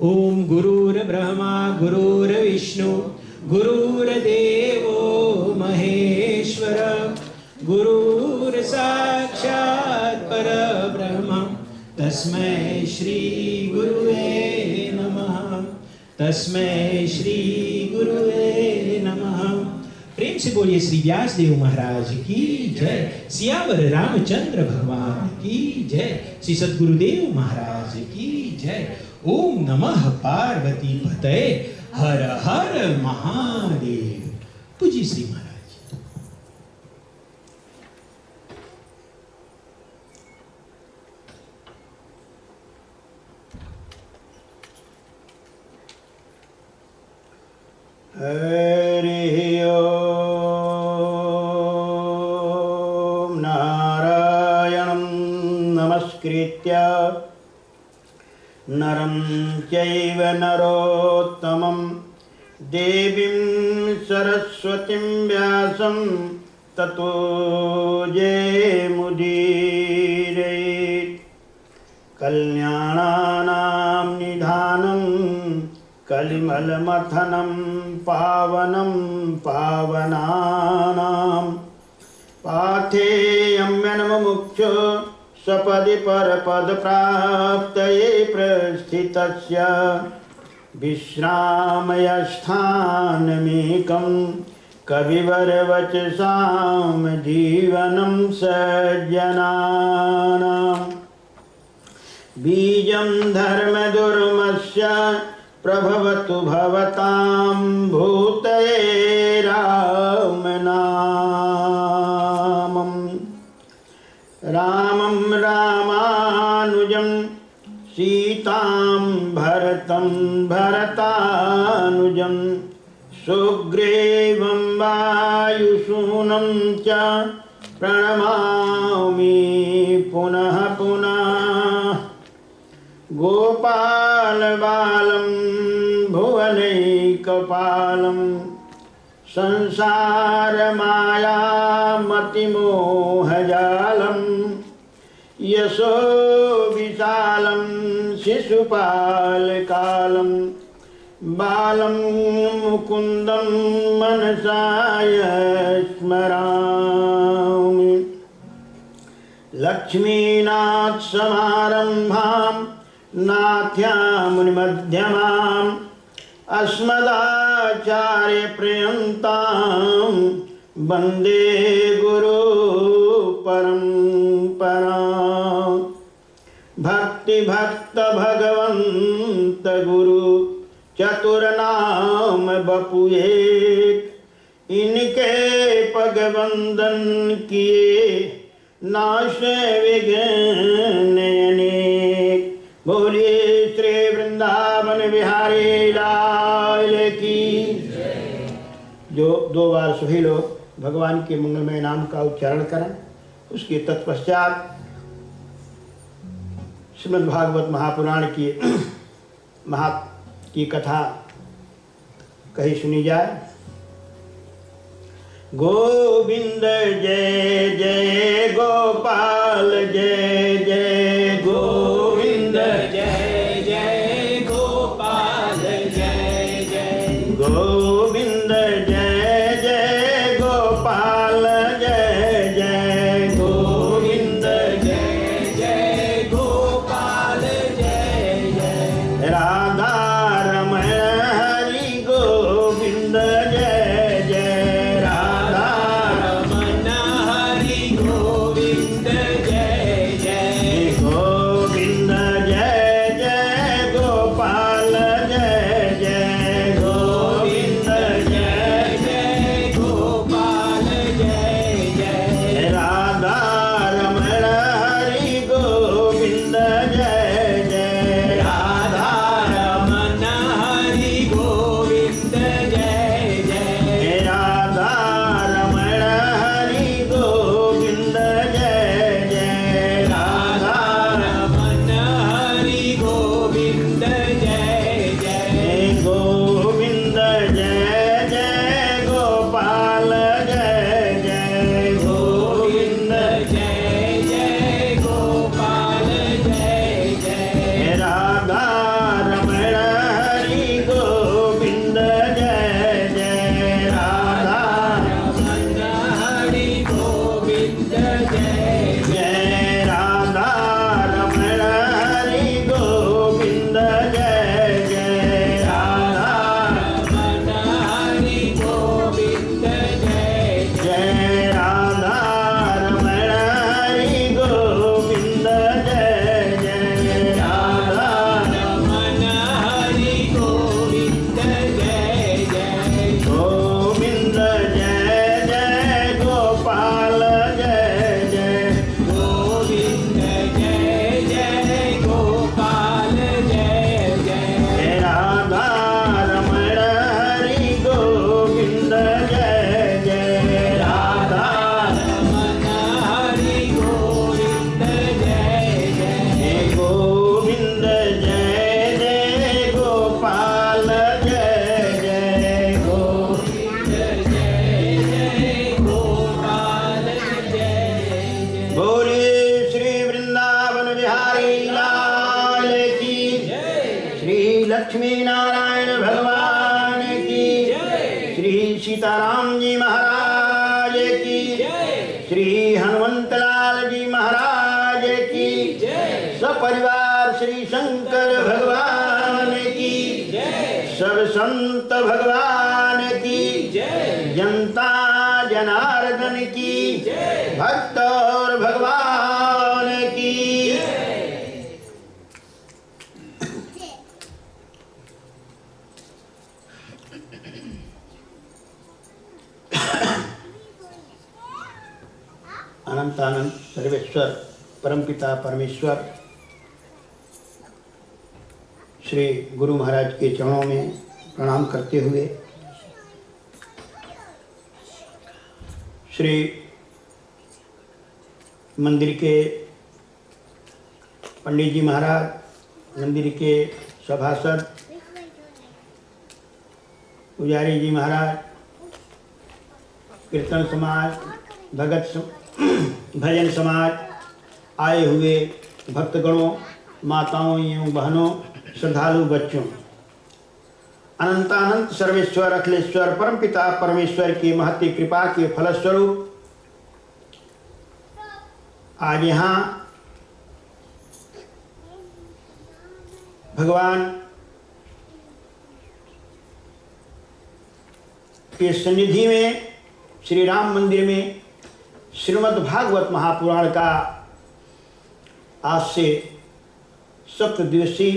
ओम गुरुर्ब्रह्मा गुरुर्विष्णु गुरुर्देवो महेश्वर गुरुर्साक्षात् परब्रह्म तस्मै श्री गुरुवे नमः। तस्मै श्री गुरुवे नमः। प्रेम से बोलिए श्री व्यासदेव महाराज की जय। सियावर रामचंद्र भगवान की जय। श्री सद्गुरुदेव महाराज की जय। ओम नमः पार्वती पतये हर हर महादेव। पूजी श्री महाराज। हरि ओम। नारायणं नमस्कृत्य नरं चैव नरोत्तमं देवीं सरस्वतीं व्यासं ततो जयमुदीरयेत्। कल्याणानां निधानं कलिमलमथनं पावनं पावनानां पाथेयम्यनमुमुक्षो सपदि परपदप्राप्तये प्रस्थितस्य विश्रामयस्थानमेकं कविवरवचसां जीवनं सज्जनानां। बीजं धर्मधर्मस्य प्रभवतु भवतां भूतये रामनामम्। रामं रामानुजं सीतां भरतं भरतानुजं सुग्रीवं वायुसूनं च प्रणमामि पुनः पुनः। गोपालबालं भुवनैकपालं संसारमायामतिमोहजालं यशो विशालं शिशुपालकालं बालं मुकुन्दं मनसाय स्मरामि। लक्ष्मीनाथसमारम्भां नाथ्यामुनिमध्यमाम् अस्मदाचार्यपर्यन्तां वन्दे गुरुपरम्परां। भक्तिभक्त गुरु चतुरनाम बपुएक, इनके पगवंदन किए नाशे विघ्न अनेक। बोलिए श्री वृंदावन बिहारी लाल की। जो दो बार सभी लोग भगवान के मंगलमय नाम का उच्चारण करें, उसके तत्पश्चात श्रीमद् भागवत महापुराण की कथा कही सुनी जाए। गोविंद जय जय गोपाल जय जय गोविंद जय जय गोपाल जय जय गोविंद जय जय गोपाल जय जय गोविंद जय जय गोपाल जय जय। राधा रमण हरि गोविंद जय जय राधा रमण हरि गोविंद जय जय श्री लक्ष्मी नारायण भगवान की श्री सीताराम जी महाराज की श्री हनुमंतलाल जी महाराज की सपरिवार श्री शंकर भगवान की सब संत भगवान की जनता जनार्दन की भक्त और भगवान की। अनंत अनंत सर्वेश्वर परमपिता परमेश्वर श्री गुरु महाराज के चरणों में प्रणाम करते हुए श्री मंदिर के पंडित जी महाराज, मंदिर के सभासद पुजारी जी महाराज, कीर्तन समाज, भजन समाज, आए हुए भक्तगणों, माताओं एवं बहनों, श्रद्धालु बच्चों, अनंतानंत सर्वेश्वर अखिलेश्वर परमपिता परमेश्वर की महती कृपा के फलस्वरूप आज यहाँ भगवान के सन्निधि में श्री राम मंदिर में श्रीमद् भागवत महापुराण का आज से 7 दिवसीय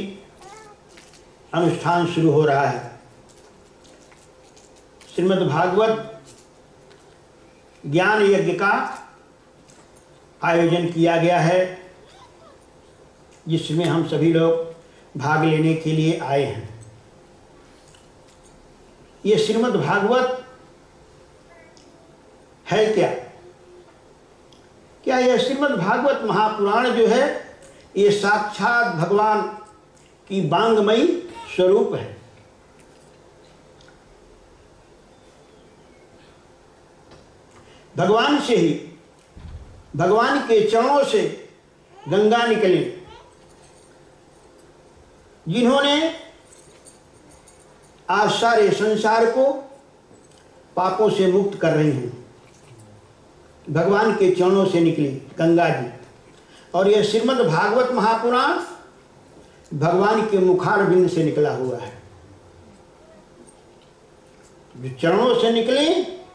अनुष्ठान शुरू हो रहा है। श्रीमद् भागवत ज्ञान यज्ञ का आयोजन किया गया है, जिसमें हम सभी लोग भाग लेने के लिए आए हैं। ये श्रीमद् भागवत है क्या? क्या यह श्रीमद् भागवत महापुराण जो है ये साक्षात भगवान की वांगमयी स्वरूप है। भगवान से ही, भगवान के चरणों से गंगा निकली, जिन्होंने आज सारे संसार को पापों से मुक्त कर रही हैं। भगवान के चरणों से निकली गंगा जी, और यह श्रीमद् भागवत महापुराण भगवान के मुखारबिंद से निकला हुआ है। जो चरणों से निकले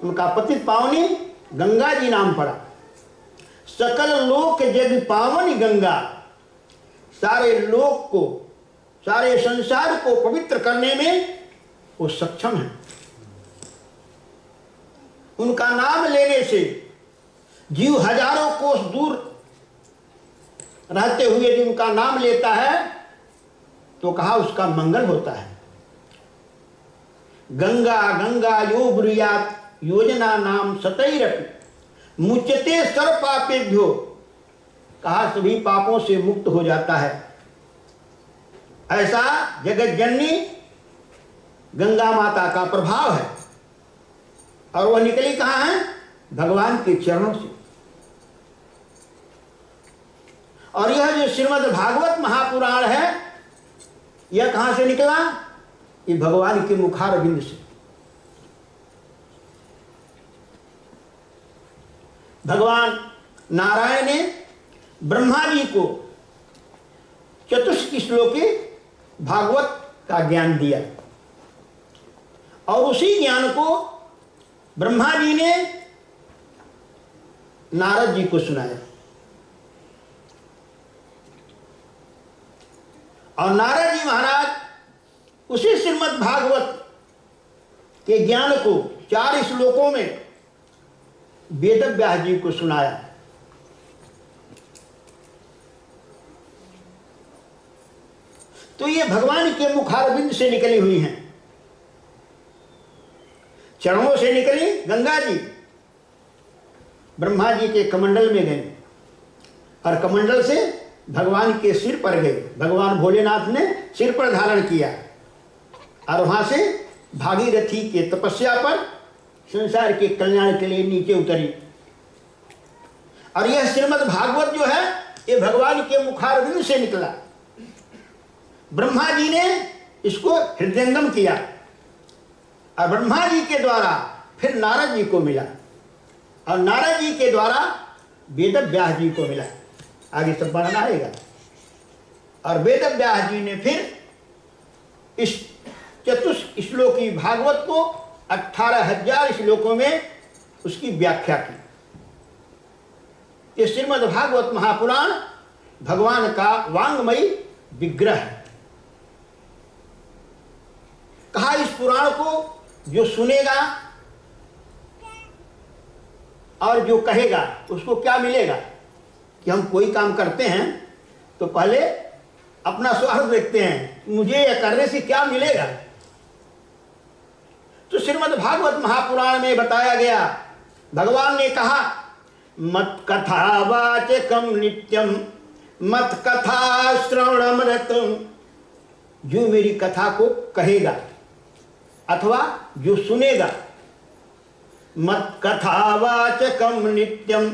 उनका पतित पावनी गंगा जी नाम पड़ा। सकल लोक जग पावनी गंगा, सारे लोक को, सारे संसार को पवित्र करने में वो सक्षम है। उनका नाम लेने से जीव हजारों कोस दूर रहते हुए यदि उनका नाम लेता है तो कहा उसका मंगल होता है। गंगा गंगा यो ब्रूयात् योजना नाम सतैरपि मुच्यते सर्व पापेभ्यो, कहा सभी पापों से मुक्त हो जाता है। ऐसा जगत जननी गंगा माता का प्रभाव है, और वह निकली कहाँ है? भगवान के चरणों से। और यह जो श्रीमद् भागवत महापुराण है, यह कहाँ से निकला? ये भगवान के मुखारबिंद से। भगवान नारायण ने ब्रह्मा जी को चतुष्क श्लोकी भागवत का ज्ञान दिया, और उसी ज्ञान को ब्रह्मा जी ने नारद जी को सुनाया, और नारद जी महाराज उसी श्रीमद् भागवत के ज्ञान को 4 श्लोकों में वेद व्यास जी को सुनाया। तो ये भगवान के मुखारबिंद से निकली हुई हैं। चरणों से निकली गंगा जी, ब्रह्मा जी के कमंडल में गई, और कमंडल से भगवान के सिर पर गई। भगवान भोलेनाथ ने सिर पर धारण किया, और वहां से भागीरथी के तपस्या पर संसार के कल्याण के लिए नीचे उतरी। और यह श्रीमद् भागवत जो है ये भगवान के मुखारबिंद से निकला। ब्रह्मा जी ने इसको हृदयंगम किया और ब्रह्मा जी के द्वारा फिर नारद जी को मिला और नारद जी के द्वारा वेद व्यास जी को मिला। आगे सब वर्णन आएगा। और वेद व्यास जी ने फिर इस चतुश्लोकी भागवत को 18,000 श्लोकों में उसकी व्याख्या की। ये श्रीमद् भागवत महापुराण भगवान का वांगमयी विग्रह है। कहा इस पुराण को जो सुनेगा और जो कहेगा उसको क्या मिलेगा कि हम कोई काम करते हैं तो पहले अपना स्वार्थ देखते हैं, मुझे यह करने से क्या मिलेगा। तो श्रीमद् भागवत महापुराण में बताया गया, भगवान ने कहा मत कथा वाचकम नित्यम मत कथा श्रवणमृतम, जो मेरी कथा को कहेगा अथवा जो सुनेगा। मत कथा वाचकम नित्यम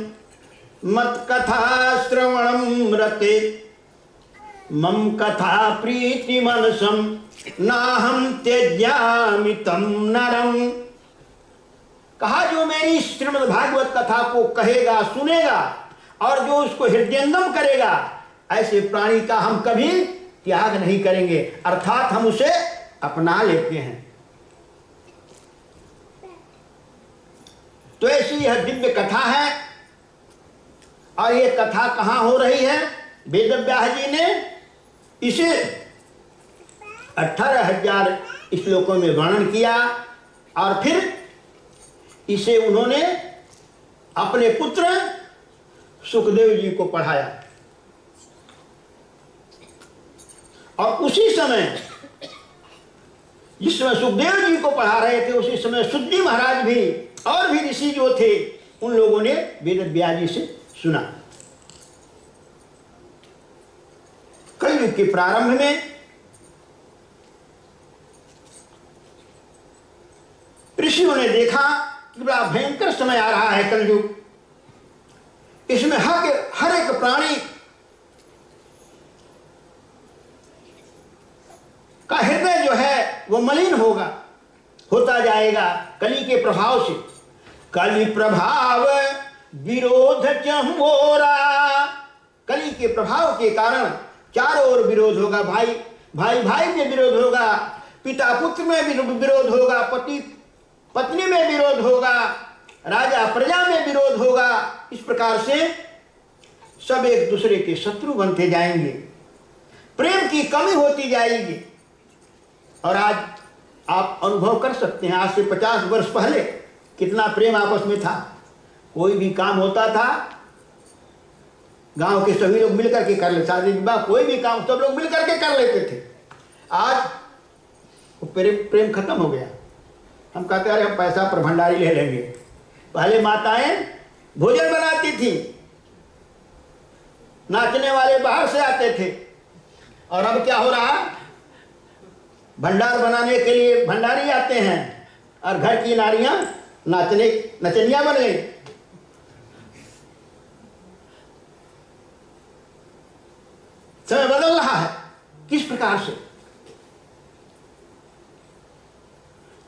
मत कथा श्रवणम रते मम कथा प्रीति मनसम नाहम त्यज्यामि तम नरम। कहा जो मेरी श्रीमद् भागवत कथा को कहेगा सुनेगा और जो उसको हृदयंगम करेगा, ऐसे प्राणी का हम कभी त्याग नहीं करेंगे, अर्थात हम उसे अपना लेते हैं। तो ऐसी यह दिव्य कथा है। और ये कथा कहाँ हो रही है? वेद व्यास जी ने इसे 18,000 श्लोकों में वर्णन किया और फिर इसे उन्होंने अपने पुत्र सुखदेव जी को पढ़ाया। और उसी समय जिस समय सुखदेव जी को पढ़ा रहे थे, उसी समय सुद्दी महाराज भी और भी ऋषि जो थे, उन लोगों ने वेद व्यास जी से सुना। कलयुग के प्रारंभ में ऋषियों ने देखा कि बड़ा भयंकर समय आ रहा है कलयुग, इसमें हर एक प्राणी का हृदय जो है वो मलिन होता जाएगा कली के प्रभाव से। कली प्रभाव विरोध चंबोरा, कली के प्रभाव के कारण चारों ओर विरोध होगा। भाई में विरोध होगा, पिता पुत्र में विरोध होगा, पति पत्नी में विरोध होगा, राजा प्रजा में विरोध होगा। इस प्रकार से सब एक दूसरे के शत्रु बनते जाएंगे, प्रेम की कमी होती जाएगी। और आज आप अनुभव कर सकते हैं, आज से 50 वर्ष पहले कितना प्रेम आपस में था। कोई भी काम होता था, गांव के सभी लोग मिलकर के कर ले, शादी विवाह कोई भी काम सब लोग मिलकर के कर लेते थे। आज वो प्रेम खत्म हो गया। हम कहते हैं अरे हम पैसा पर भंडारी ले लेंगे। पहले माताएं भोजन बनाती थी, नाचने वाले बाहर से आते थे। और अब क्या हो रहा, भंडार बनाने के लिए भंडारी आते हैं और घर की नारियां नचनिया बन गई। समय बदल रहा है। किस प्रकार से?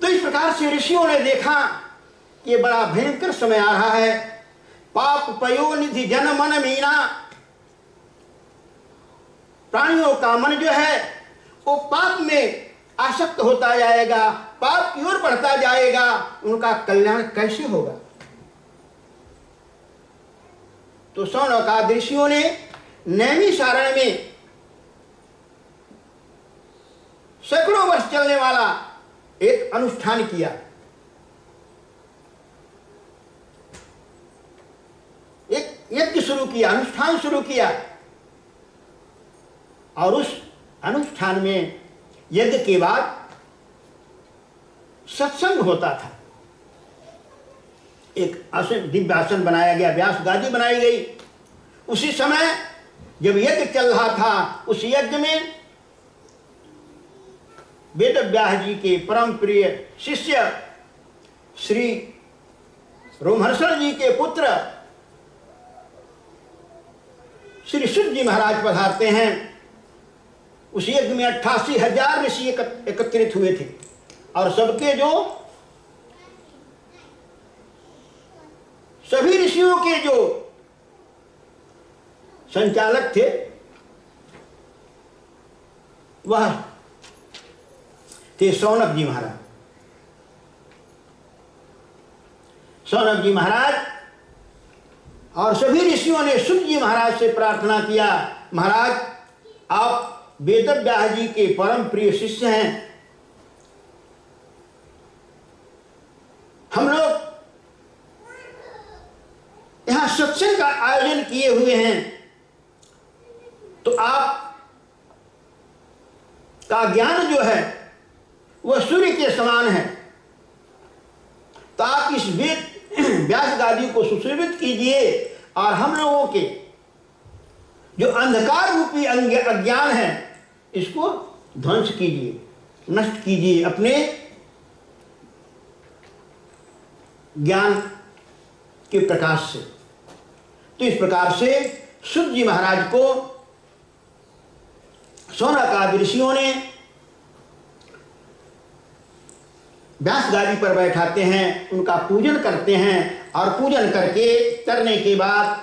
तो इस प्रकार से ऋषियों ने देखा कि ये बड़ा भयंकर समय आ रहा है। पाप पयोनिधि जन मन मीना, प्राणियों का मन जो है वो पाप में आसक्त होता जाएगा, पाप की ओर बढ़ता जाएगा। उनका कल्याण कैसे होगा? तो शौनकाद ऋषियों ने नैमिषारण्य में सैकड़ों वर्ष चलने वाला एक अनुष्ठान किया। एक यज्ञ शुरू किया, अनुष्ठान शुरू किया। और उस अनुष्ठान में यज्ञ के बाद सत्संग होता था। एक आसन, दिव्य आसन बनाया गया, व्यास गादी बनाई गई। उसी समय जब यज्ञ चल रहा था, उस यज्ञ में वेद व्यास जी के परम प्रिय शिष्य श्री रोमहर्षण जी के पुत्र श्री सुद्दी महाराज पधारते हैं। उस यज्ञ में 88,000 ऋषि एकत्रित हुए थे और सबके जो सभी ऋषियों के जो संचालक थे वह थे शौनक जी महाराज। शौनक जी महाराज और सभी ऋषियों ने सुत जी महाराज से प्रार्थना किया, महाराज आप वेदव्यास जी के परम प्रिय शिष्य हैं, हम लोग यहां सत्संग का आयोजन किए हुए हैं, तो आप का ज्ञान जो है वह सूर्य के समान है, तो आप इस वेद व्यास गादी को सुशोभित कीजिए और हम लोगों के जो अंधकार रूपी अज्ञान है इसको ध्वंस कीजिए, नष्ट कीजिए अपने ज्ञान के प्रकाश से। तो इस प्रकार से सुत जी महाराज को शौनक आदि ऋषियों ने व्यास गादी पर बैठाते हैं, उनका पूजन करते हैं और पूजन करने के बाद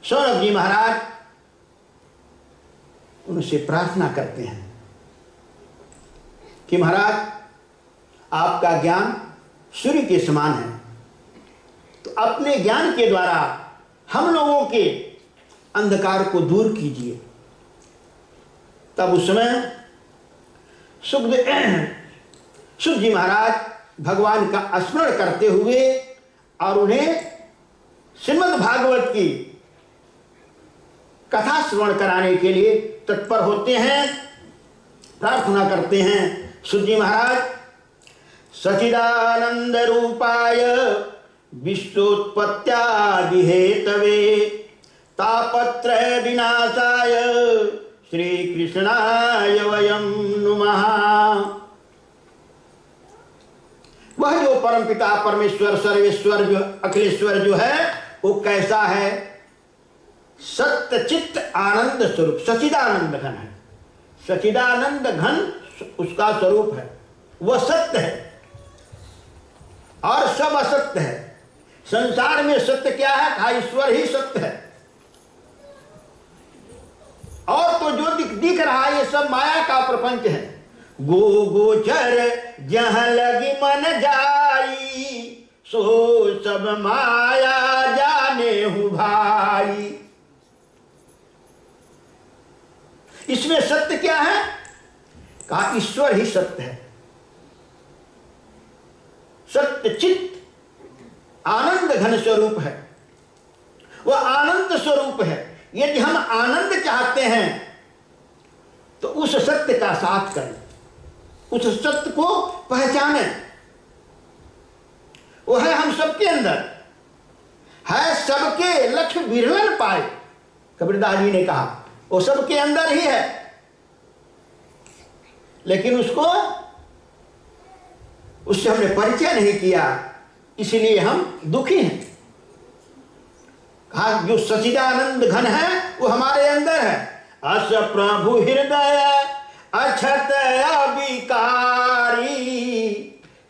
शौनक जी महाराज उनसे प्रार्थना करते हैं कि महाराज आपका ज्ञान सूर्य के समान है, तो अपने ज्ञान के द्वारा हम लोगों के अंधकार को दूर कीजिए। तब उस समय सुत जी महाराज भगवान का स्मरण करते हुए और उन्हें श्रीमद् भागवत की कथा श्रवण कराने के लिए तत्पर होते हैं, प्रार्थना करते हैं। सुत जी महाराज सचिदानंद रूपाय विश्वोत्पत्त्यादि हेतवे तापत्रय विनाशाय श्री कृष्णाय वयं नुमः। वह जो परमपिता परमेश्वर सर्वेश्वर जो अखिलेश्वर जो है वो कैसा है? सत्य चित्त आनंद स्वरूप, सचिदानंद घन है। सचिदानंद घन उसका स्वरूप है, वह सत्य है और सब असत्य है। संसार में सत्य क्या है? कहा ईश्वर ही सत्य है, और तो जो दिख रहा है ये सब माया का प्रपंच है। गो गोचर जहाँ लगी मन जाई, सो सब माया जाने हूँ भाई। इसमें सत्य क्या है? कहा ईश्वर ही सत्य है। सत्य चित्त आनंद घन स्वरूप है, वह आनंद स्वरूप है। यदि हम आनंद चाहते हैं तो उस सत्य का साथ करें, उस सत्य को पहचाने। वो है हम सबके अंदर है, सबके लक्ष्य विरलन पाए, कबीरदास जी ने कहा वो सबके अंदर ही है, लेकिन उससे हमने परिचय नहीं किया, इसलिए हम दुखी हैं। कहा जो सचिदानंद घन है वो हमारे अंदर है। अस प्रभु हृदय अछत अविकारी,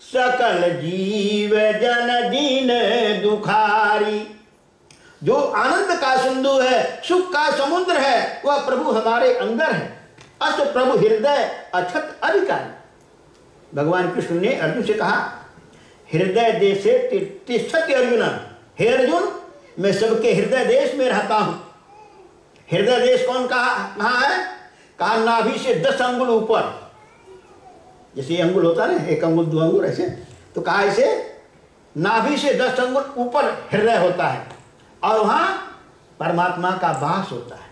सकल जीव जन दीन दुखारी। जो आनंद का सिंधु है, सुख का समुद्र है, वह प्रभु हमारे अंदर है। अस प्रभु हृदय अछत अविकारी। भगवान कृष्ण ने अर्जुन से कहा हृदय देशे तिष्ठति अर्जुन। हे अर्जुन, मैं सबके हृदय देश में रहता हूं। हृदय देश कहाँ है? कहा नाभि से 10 अंगुल ऊपर, जैसे अंगुल होता है ना, 1 अंगुल 2 अंगुल ऐसे, तो कहा ऐसे नाभि से 10 अंगुल ऊपर हृदय होता है और वहां परमात्मा का वास होता है।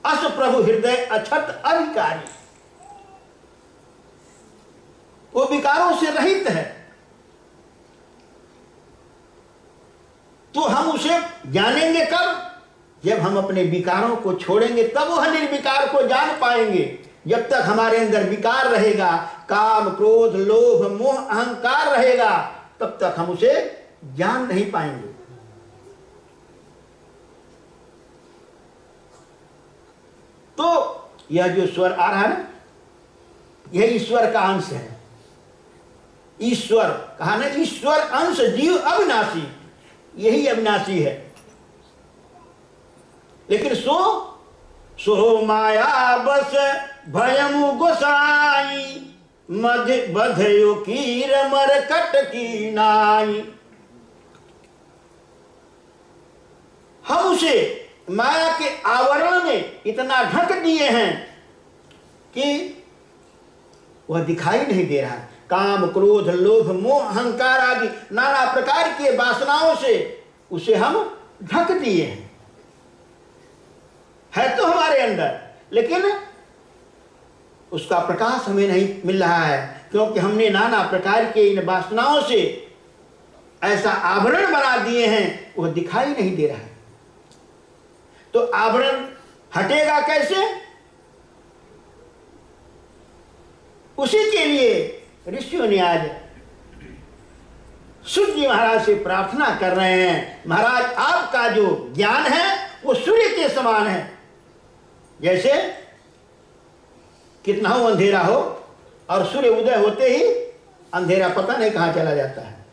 अस प्रभु हृदय अछत अविकारी, वो विकारों से रहित है। तो हम उसे जानेंगे कब? जब हम अपने विकारों को छोड़ेंगे, तब वह निर्विकार को जान पाएंगे। जब तक हमारे अंदर विकार रहेगा, काम क्रोध लोभ मोह अहंकार रहेगा, तब तक हम उसे जान नहीं पाएंगे। तो यह जो स्वर आ रहा है ना, यह ईश्वर का अंश है। ईश्वर कहा ना, ईश्वर अंश जीव अविनाशी, यही अविनाशी है। लेकिन सो माया बस भयमु गोसाई, मध बधयो कीर मरकट की नाई। हम उसे माया के आवरण में इतना ढक दिए हैं कि वह दिखाई नहीं दे रहा। काम, क्रोध, लोभ, मोह, अहंकार आदि नाना प्रकार के वासनाओं से उसे हम ढक दिए हैं। है तो हमारे अंदर, लेकिन उसका प्रकाश हमें नहीं मिल रहा है, क्योंकि हमने नाना प्रकार के इन वासनाओं से ऐसा आवरण बना दिए हैं, वह दिखाई नहीं दे रहा है। तो आवरण हटेगा कैसे? उसी के लिए ऋषियों ने आज सूर्य जी महाराज से प्रार्थना कर रहे हैं, महाराज आपका जो ज्ञान है वो सूर्य के समान है। जैसे कितना हो अंधेरा हो और सूर्य उदय होते ही अंधेरा पता नहीं कहां चला जाता है।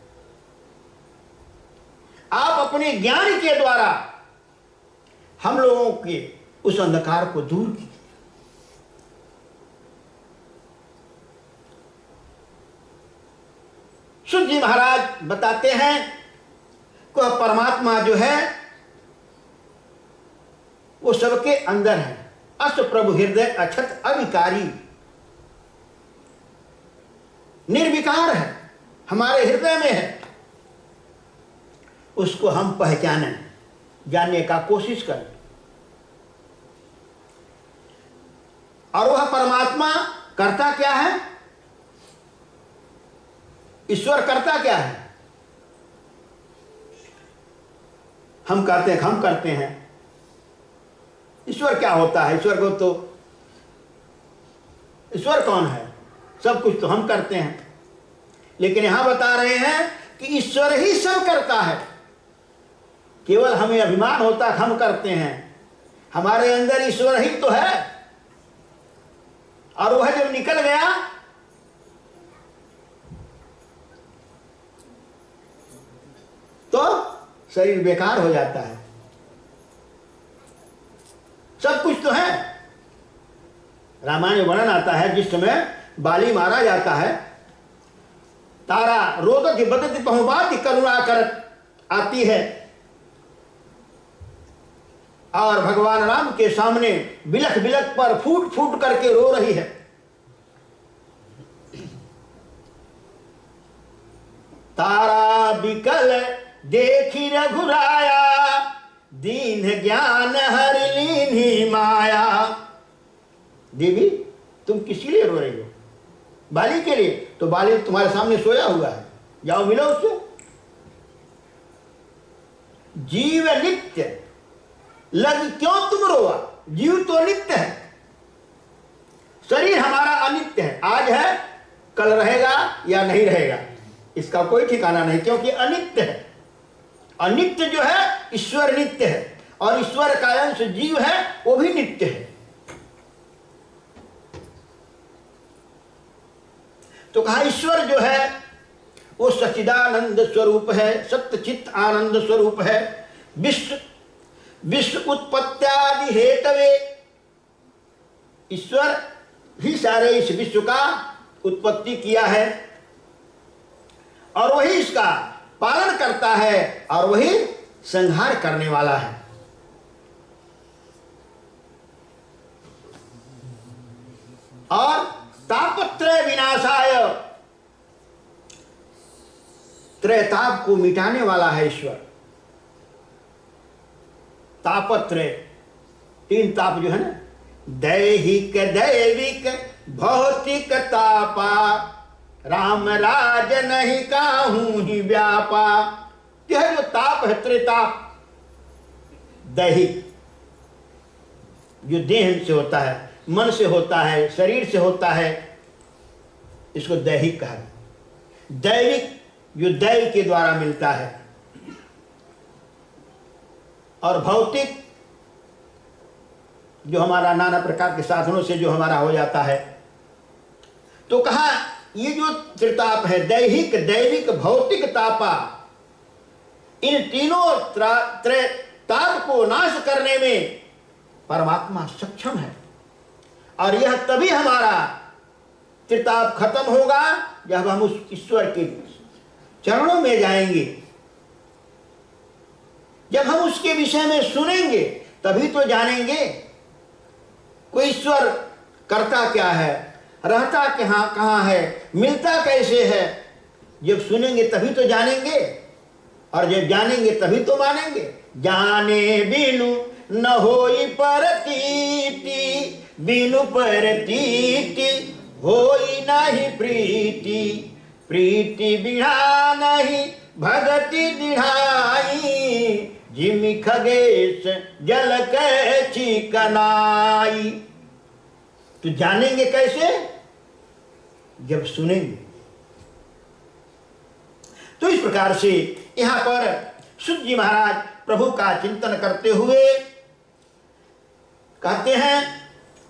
आप अपने ज्ञान के द्वारा हम लोगों के उस अंधकार को दूर कीजिए। सूर्य जी महाराज बताते हैं कि परमात्मा जो है वो सबके अंदर है। अस प्रभु हृदय अक्षत अविकारी, निर्विकार है, हमारे हृदय में है। उसको हम पहचानें, जानने का कोशिश करें। और वह परमात्मा करता क्या है? ईश्वर करता क्या है? हम कहते हैं हम करते हैं। ईश्वर क्या होता है? ईश्वर को तो, ईश्वर कौन है? सब कुछ तो हम करते हैं। लेकिन यहां बता रहे हैं कि ईश्वर ही सब करता है। केवल हमें अभिमान होता है हम करते हैं। हमारे अंदर ईश्वर ही तो है, और वह जब निकल गया तो शरीर बेकार हो जाता है। सब कुछ तो है। रामायण में वर्णन आता है, जिस समय बाली मारा जाता है, तारा रोदति बदति पहुबाति करुणा करत आती है और भगवान राम के सामने बिलख बिलख पर फूट फूट करके रो रही है। तारा बिकल देखी रघुराया, दीन ज्ञान हर लीन्ही माया। देवी तुम किसी लिए रो रही हो? बाली के लिए? तो बाली तुम्हारे सामने सोया हुआ है, जाओ मिलो उससे। जीव नित्य, लग क्यों तुम रोआ? जीव तो नित्य है, शरीर हमारा अनित्य है। आज है, कल रहेगा या नहीं रहेगा, इसका कोई ठिकाना नहीं, क्योंकि अनित्य है। अनित्य जो है, ईश्वर नित्य है, और ईश्वर का अंश जीव है, वो भी नित्य है। तो कहा ईश्वर जो है वो सच्चिदानंद स्वरूप है, सत्य चित्त आनंद स्वरूप है। विश्व उत्पत्त्यादि हेतवे, ईश्वर ही सारे इस विश्व का उत्पत्ति किया है, और वही इसका पालन करता है, और वही संहार करने वाला है। और तापत्रय विनाशाय, त्रैताप को मिटाने वाला है ईश्वर। तापत्रय, तीन ताप जो है ना, दैहिक दैविक भौतिक तापा, राम राज नहीं काहू ही व्यापा। यह जो ताप है, त्रिताप, दैहिक जो देह से होता है, मन से होता है, शरीर से होता है, इसको दैहिक कहा। दैविक जो दैव के द्वारा मिलता है, और भौतिक जो हमारा नाना प्रकार के साधनों से जो हमारा हो जाता है। तो कहा ये जो त्रिताप है, दैहिक दैविक भौतिक तापा, इन तीनों ताप को नाश करने में परमात्मा सक्षम है। और यह तभी हमारा त्रिताप खत्म होगा जब हम उस ईश्वर के चरणों में जाएंगे, जब हम उसके विषय में सुनेंगे, तभी तो जानेंगे कोई ईश्वर करता क्या है, रहता कहाँ है, मिलता कैसे है। जब सुनेंगे तभी तो जानेंगे, और जब जानेंगे तभी तो मानेंगे। जाने बिनु न होई परतीति, बिनु परतीति होई नहीं प्रीति, प्रीति बिना नहीं भगति दिढ़ाई, जिमि खगेश जल के चिकनाई। तो जानेंगे कैसे? जब सुनेंगे। तो इस प्रकार से यहां पर सूत जी महाराज प्रभु का चिंतन करते हुए कहते हैं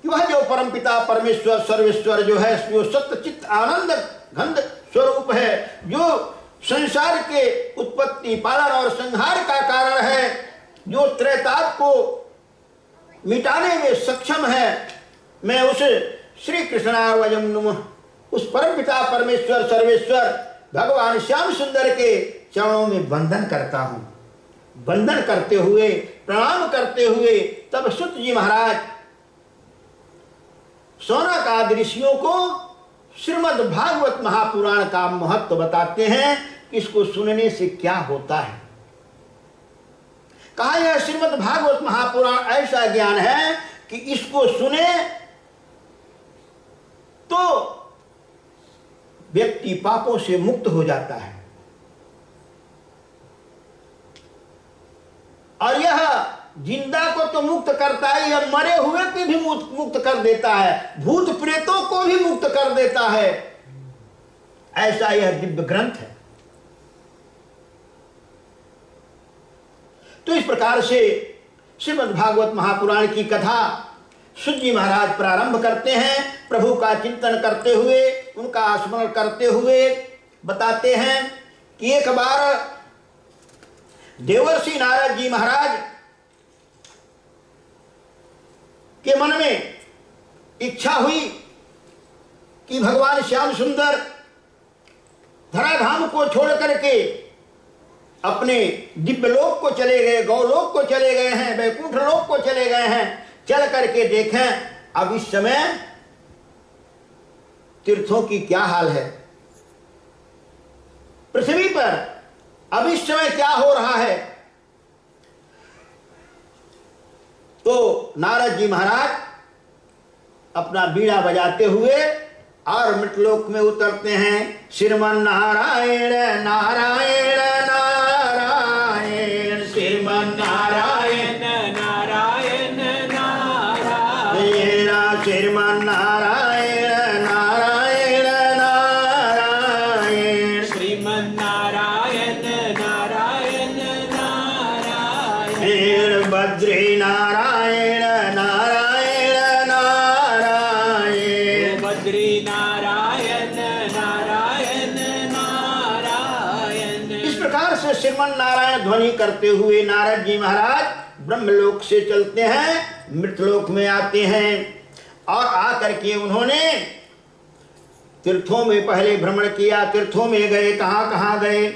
कि वह जो परमपिता परमेश्वर सर्वेश्वर जो है, जो सत्य चित्त आनंद घंध स्वरूप है, जो संसार के उत्पत्ति पालन और संहार का कारण है, जो त्रैताप को मिटाने में सक्षम है, मैं उस श्री कृष्णार्वजम नमः, उस परमपिता परमेश्वर सर्वेश्वर भगवान श्याम सुंदर के चरणों में वंदन करता हूं। वंदन करते हुए, प्रणाम करते हुए, तब सूत जी महाराज शौनक ऋषियों को श्रीमद् भागवत महापुराण का महत्व बताते हैं कि इसको सुनने से क्या होता है। कहा यह श्रीमद् भागवत महापुराण ऐसा ज्ञान है कि इसको सुने तो व्यक्ति पापों से मुक्त हो जाता है, और यह जिंदा को तो मुक्त करता है, यह मरे हुए को भी मुक्त कर देता है, भूत प्रेतों को भी मुक्त कर देता है। ऐसा यह दिव्य ग्रंथ है। तो इस प्रकार से श्रीमद् भागवत महापुराण की कथा सूत जी महाराज प्रारंभ करते हैं, प्रभु का चिंतन करते हुए, उनका स्मरण करते हुए बताते हैं कि एक बार देवर्षि नारद जी महाराज के मन में इच्छा हुई कि भगवान श्याम सुंदर धराधाम को छोड़ करके अपने दिव्य लोक को चले गए, गौलोक को चले गए हैं, वैकुंठ लोक को चले गए हैं। चल करके देखें अब इस समय तीर्थों की क्या हाल है, पृथ्वी पर अब इस समय क्या हो रहा है। तो नारद जी महाराज अपना बीड़ा बजाते हुए और मृतलोक में उतरते हैं। श्रीमन नारायण नारायण नारायण, श्रीमन नारायण नारायण नारायण, श्रीमन नारायण नारायण नारायण, श्रीमन नारायण नारायण नारायण, बद्री नारायण नारायण नारायण, बद्री नारायण नारायण नारायण। इस प्रकार से श्रीमन नारायण ध्वनि करते हुए नारद जी महाराज ब्रह्मलोक से चलते हैं, मृतलोक में आते हैं। और आकर के उन्होंने तीर्थों में पहले भ्रमण किया। तीर्थों में गए, कहाँ कहाँ गए?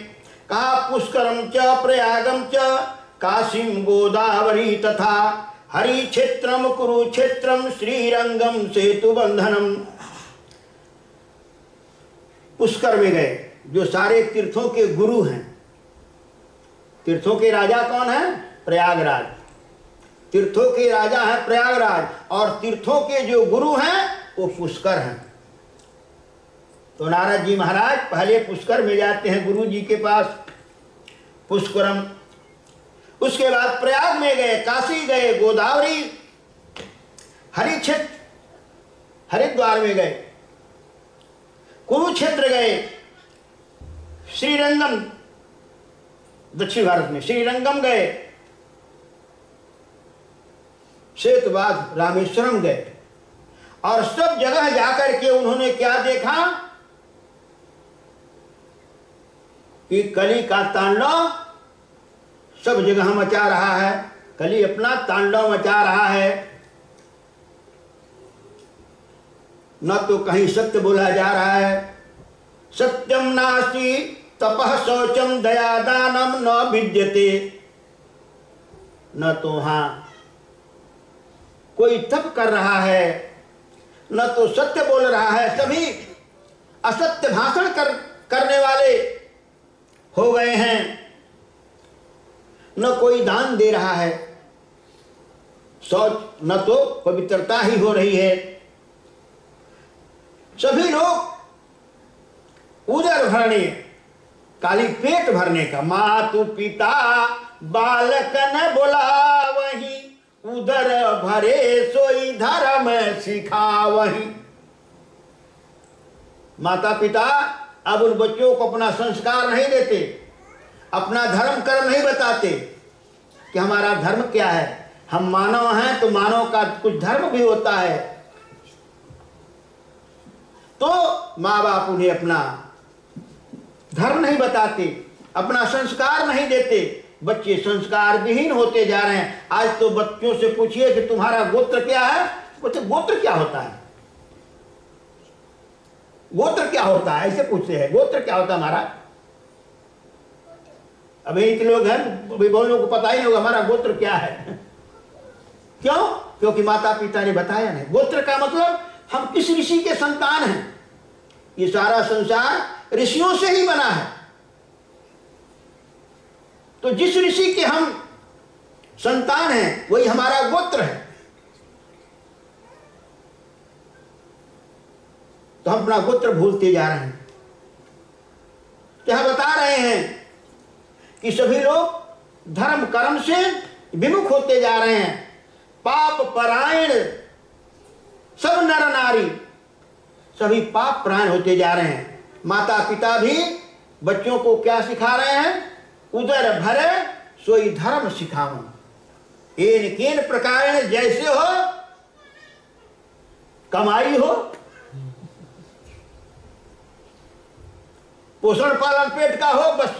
कहा पुष्करम च प्रयागम च काशीम गोदावरी तथा हरि क्षेत्रम कुरुक्षेत्रम श्रीरंगम सेतु बंधनम। पुष्कर में गए, जो सारे तीर्थों के गुरु हैं। तीर्थों के राजा कौन है? प्रयागराज। तीर्थों के राजा है प्रयागराज, और तीर्थों के जो गुरु हैं वो पुष्कर हैं। तो नारद जी महाराज पहले पुष्कर में जाते हैं गुरु जी के पास, पुष्करम। उसके बाद प्रयाग में गए, काशी गए, गोदावरी, हरिक्षेत्र हरिद्वार में गए, कुरुक्षेत्र गए, श्रीरंगम दक्षिण भारत में श्रीरंगम गए, श्वेतवाद रामेश्वरम गए और सब जगह जाकर के उन्होंने क्या देखा कि कली का तांडव सब जगह मचा रहा है। कली अपना तांडव मचा रहा है। न तो कहीं सत्य बोला जा रहा है, सत्यम नास्ति तपः शौचम दया दानम न विद्यते, न तो वहां कोई तप कर रहा है, न तो सत्य बोल रहा है। सभी असत्य भाषण करने वाले हो गए हैं। न कोई दान दे रहा है, शौच न तो पवित्रता ही हो रही है। सभी लोग उदर भरने, खाली पेट भरने का, मातु पिता बालक न बोला वही, उदर भरे सोई धर्म सिखा वही। माता पिता अब उन बच्चों को अपना संस्कार नहीं देते, अपना धर्म कर्म नहीं बताते कि हमारा धर्म क्या है। हम मानव हैं तो मानव का कुछ धर्म भी होता है। तो माँ बाप उन्हें अपना धर्म नहीं बताते, अपना संस्कार नहीं देते। बच्चे संस्कार विहीन होते जा रहे हैं। आज तो बच्चों से पूछिए कि तुम्हारा गोत्र क्या है, बोलते गोत्र क्या होता है, गोत्र क्या होता है, ऐसे पूछते हैं। गोत्र क्या होता है हमारा? अभी इतने लोग हैं, अभी बहुत लोगों को पता ही नहीं होगा हमारा गोत्र क्या है। क्यों? क्योंकि माता पिता ने बताया नहीं। गोत्र का मतलब हम किस ऋषि के संतान हैं। ये सारा संसार ऋषियों से ही बना है। तो जिस ऋषि के हम संतान हैं वही हमारा गोत्र है। तो हम अपना गोत्र भूलते जा रहे हैं। यह बता रहे हैं कि सभी लोग धर्म कर्म से विमुख होते जा रहे हैं। पाप परायण सब नर नारी सभी पाप परायण होते जा रहे हैं। माता पिता भी बच्चों को क्या सिखा रहे हैं? उदर भरे सोई धर्म सिखाऊं। एन केन प्रकार जैसे हो कमाई हो, पोषण पालन पेट का हो, बस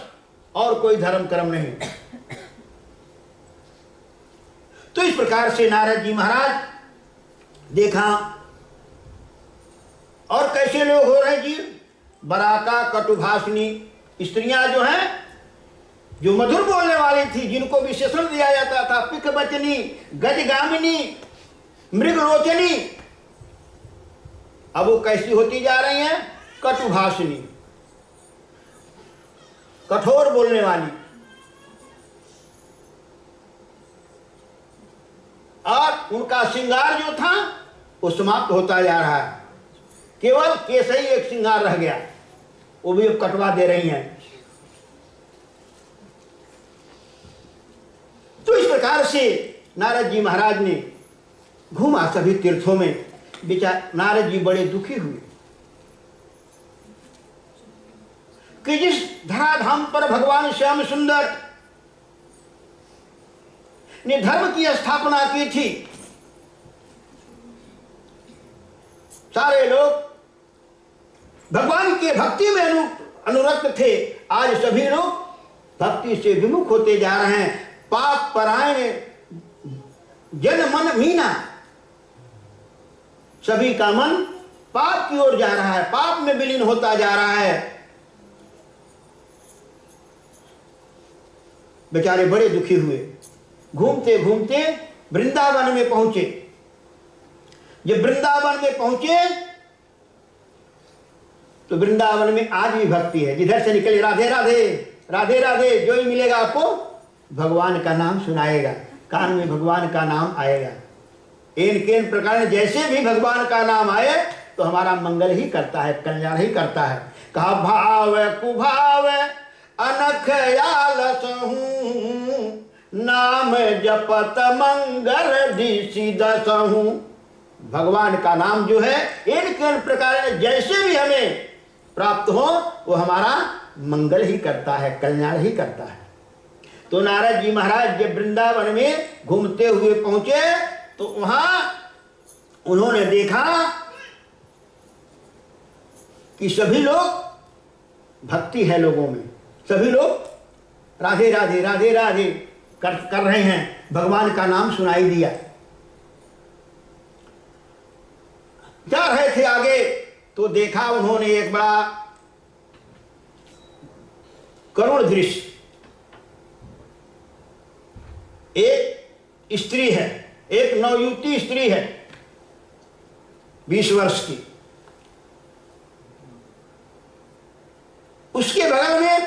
और कोई धर्म कर्म नहीं। तो इस प्रकार से नारद जी महाराज देखा। और कैसे लोग हो रहे जी? बराका कटुभाषिनी स्त्रियां जो हैं, जो मधुर बोलने वाली थी, जिनको विशेषण दिया जाता था पिक बचनी, गजगामिनी, मृगलोचनी, अब वो कैसी होती जा रही हैं? कटुभाषिनी, कठोर बोलने वाली। और उनका श्रृंगार जो था वो समाप्त होता जा रहा है। केवल केस ही एक श्रृंगार रह गया, वो भी अब कटवा दे रही हैं। तो इस प्रकार से नारद जी महाराज ने घूमा सभी तीर्थों में। बेचारे नारद जी बड़े दुखी हुए कि जिस धराधाम पर भगवान श्याम सुंदर ने धर्म की स्थापना की थी, सारे लोग भगवान के भक्ति में अनुरक्त थे। आज सभी लोग भक्ति से विमुख होते जा रहे हैं। पाप परायण जन मन मीना, सभी का मन पाप की ओर जा रहा है, पाप में विलीन होता जा रहा है। बेचारे बड़े दुखी हुए। घूमते घूमते वृंदावन में पहुंचे। जब वृंदावन में पहुंचे तो वृंदावन में आज भी भक्ति है। जिधर से निकले राधे राधे राधे राधे, जो ही मिलेगा आपको भगवान का नाम सुनाएगा, कान में भगवान का नाम आएगा। इन केन प्रकार जैसे भी भगवान का नाम आए तो हमारा मंगल ही करता है, कल्याण ही करता है। कहा भाव कुभाव अनख आलसहूं, नाम जपत मंगल दिशि दसहूं। भगवान का नाम जो है इन प्रकार जैसे भी हमें प्राप्त हो वो हमारा मंगल ही करता है, कल्याण ही करता है। तो नारद जी महाराज जब वृंदावन में घूमते हुए पहुंचे तो वहां उन्होंने देखा कि सभी लोग भक्ति है लोगों में, सभी लोग राधे राधे राधे राधे कर रहे हैं, भगवान का नाम सुनाई दिया। जा रहे थे आगे तो देखा उन्होंने एक बड़ा करुण दृश्य। एक स्त्री है, एक नवयुवती स्त्री है 20 वर्ष की, उसके बगल में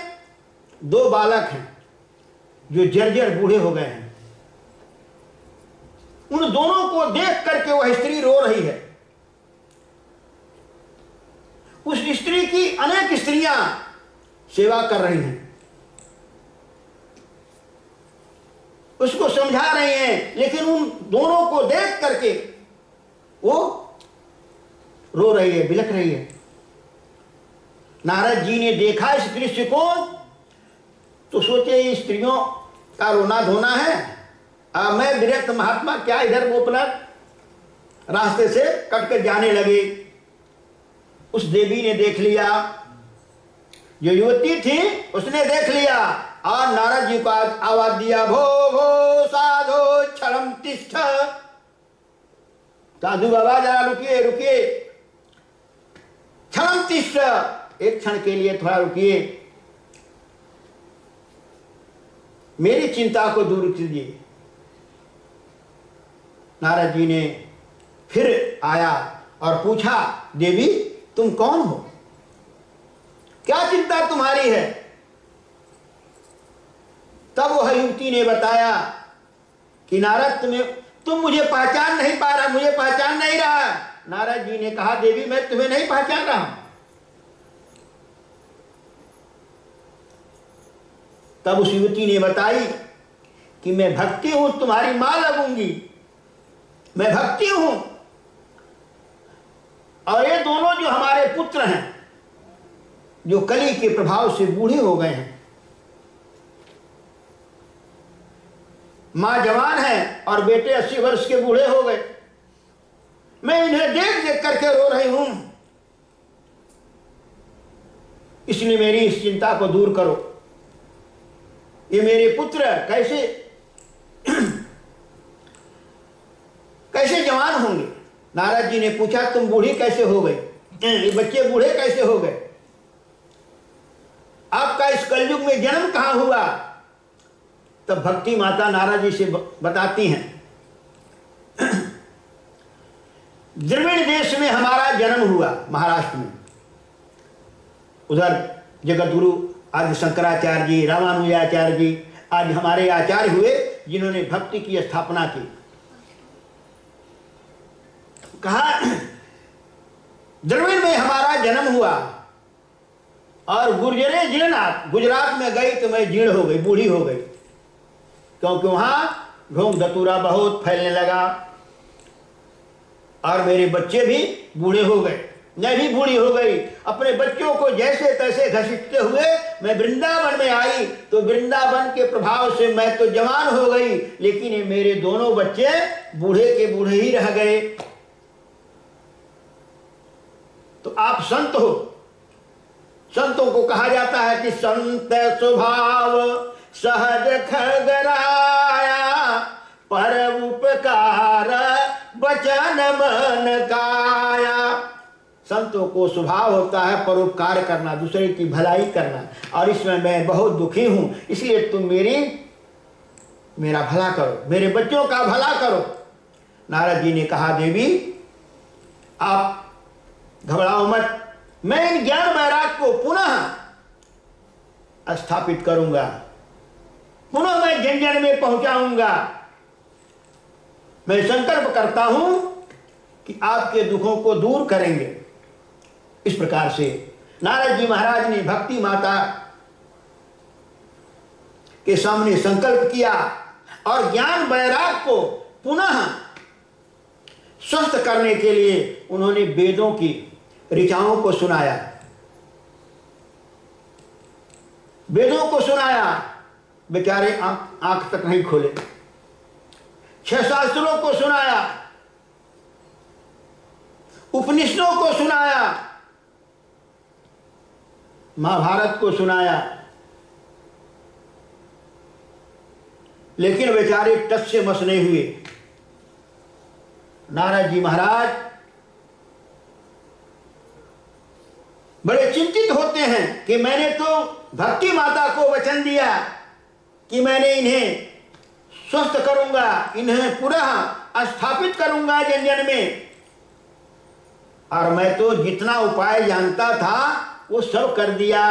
2 बालक हैं जो जर्जर बूढ़े हो गए हैं। उन दोनों को देख करके वह स्त्री रो रही है। उस स्त्री की अनेक स्त्रियां सेवा कर रही हैं, उसको समझा रही हैं, लेकिन उन दोनों को देख करके वो रो रही है, बिलख रही है। नारद जी ने देखा इस दृश्य को तो सोचे ये स्त्रियों का रोना धोना है। मैं विरक्त महात्मा क्या इधर वो अपना रास्ते से कट कर जाने लगे। उस देवी ने देख लिया, जो युवती थी उसने देख लिया और नारद जी को आवाज दिया, भो भो साधो क्षणम तिष्ठ। साधु बाबा जरा रुकिए रुकिए, क्षणम तिष्ठ, एक क्षण के लिए थोड़ा रुकिए, मेरी चिंता को दूर कीजिए। नारद जी ने फिर आया और पूछा, देवी तुम कौन हो, क्या चिंता तुम्हारी है? तब वह युवती ने बताया कि नारद तुम मुझे पहचान नहीं पा रहा, मुझे पहचान नहीं रहा। नारद जी ने कहा, देवी मैं तुम्हें नहीं पहचान रहा हूं। तब उस युवती ने बताई कि मैं भक्ति हूं, तुम्हारी मां लगूंगी, मैं भक्ति हूं। और ये दोनों जो हमारे पुत्र हैं, जो कली के प्रभाव से बूढ़े हो गए हैं, मां जवान है और बेटे 80 वर्ष के बूढ़े हो गए, मैं इन्हें देख देख करके रो रही हूं, इसलिए मेरी इस चिंता को दूर करो। ये मेरे पुत्र कैसे कैसे जवान होंगे? नारद जी ने पूछा, तुम बूढ़ी कैसे हो गई, ये बच्चे बूढ़े कैसे हो गए, आपका इस कलयुग में जन्म कहां हुआ? तब भक्ति माता नारद जी से बताती हैं, द्रविड़ देश में हमारा जन्म हुआ, महाराष्ट्र में। उधर जगत गुरु आदि शंकराचार्य जी, रामानुजाचार्य जी आज हमारे आचार्य हुए, जिन्होंने भक्ति की स्थापना की। कहा द्रविड़ में हमारा जन्म हुआ और गुर्जरे जीर्णात, गुजरात में गई तो मैं जीर्ण हो गई, बूढ़ी हो गई, क्योंकि वहां ढोंग धतूरा बहुत फैलने लगा और मेरे बच्चे भी बूढ़े हो गए, मैं भी बूढ़ी हो गई। अपने बच्चों को जैसे तैसे घसीटते हुए मैं वृंदावन में आई, तो वृंदावन के प्रभाव से मैं तो जवान हो गई, लेकिन ये मेरे दोनों बच्चे बूढ़े के बूढ़े ही रह गए। तो आप संत हो, संतों को कहा जाता है कि संत स्वभाव सहज खगराया, पर उपकार वचन मन काया। संतों को स्वभाव होता है परोपकार करना, दूसरे की भलाई करना, और इसमें मैं बहुत दुखी हूं, इसलिए तुम मेरा भला करो, मेरे बच्चों का भला करो। नारद जी ने कहा, देवी आप घबराओ मत, मैं इन ज्ञान वैराग को पुनः स्थापित करूंगा, पुनः मैं जन जन में पहुंचाऊंगा। मैं संकल्प करता हूं कि आपके दुखों को दूर करेंगे। इस प्रकार से नारद जी महाराज ने भक्ति माता के सामने संकल्प किया और ज्ञान वैराग को पुनः स्वस्थ करने के लिए उन्होंने वेदों की ऋचाओं को सुनाया, वेदों को सुनाया। बेचारे आंख तक नहीं खोले। 6 शास्त्रों को सुनाया, उपनिषदों को सुनाया, महाभारत को सुनाया, लेकिन बेचारे टस से मस नहीं हुए। नारद जी महाराज बड़े चिंतित होते हैं कि मैंने तो भक्ति माता को वचन दिया कि मैंने इन्हें स्वस्थ करूंगा, इन्हें पुनः स्थापित करूंगा जन में, और मैं तो जितना उपाय जानता था वो सब कर दिया,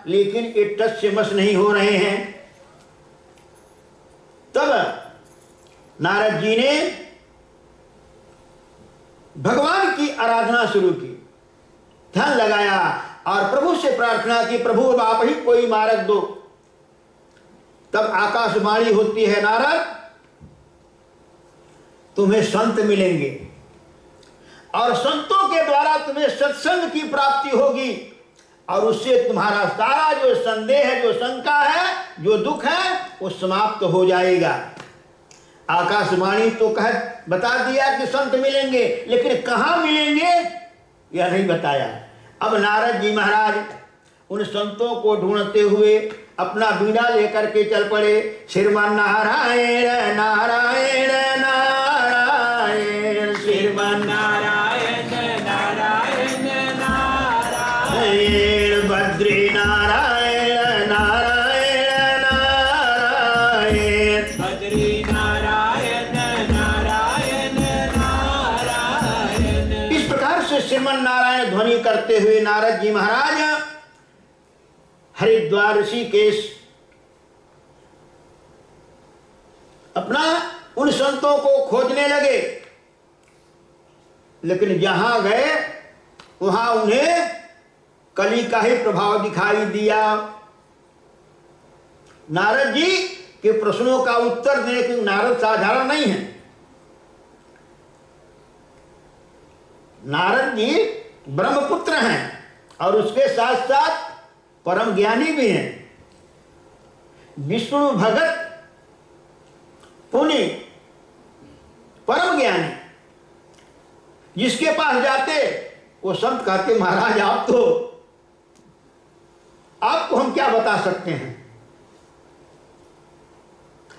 लेकिन ये टस से मस नहीं हो रहे हैं। तब नारद जी ने भगवान की आराधना शुरू की, ध्यान लगाया और प्रभु से प्रार्थना की, प्रभु अब आप ही कोई मार्ग दो। तब आकाशवाणी होती है, नारद तुम्हें संत मिलेंगे और संतों के द्वारा तुम्हें सत्संग की प्राप्ति होगी, और उससे तुम्हारा सारा जो संदेह है, जो शंका है, जो दुख है, वो समाप्त हो जाएगा। आकाशवाणी तो बता दिया कि संत मिलेंगे, लेकिन कहाँ मिलेंगे यह नहीं बताया। अब नारद जी महाराज उन संतों को ढूंढते हुए अपना बीड़ा लेकर के चल पड़े। श्रीमान नारायण नारायण नारायण, श्रीमान नारायण नारायण नारायण, बद्री नारायण नारायण नारायण, बद्री नारायण नारायण नारायण। इस प्रकार से श्रीमन नारायण ध्वनि करते हुए नारद जी महाराज हरिद्वार ऋषिकेश अपना उन संतों को खोजने लगे, लेकिन जहां गए वहां उन्हें कली का ही प्रभाव दिखाई दिया। नारद जी के प्रश्नों का उत्तर देने के नारद साधारण नहीं है। नारद जी ब्रह्मपुत्र हैं और उसके साथ साथ परम ज्ञानी भी हैं। विष्णु भगत पुनि परम ज्ञानी, जिसके पास जाते वो संत कहते महाराज आपको हम क्या बता सकते हैं,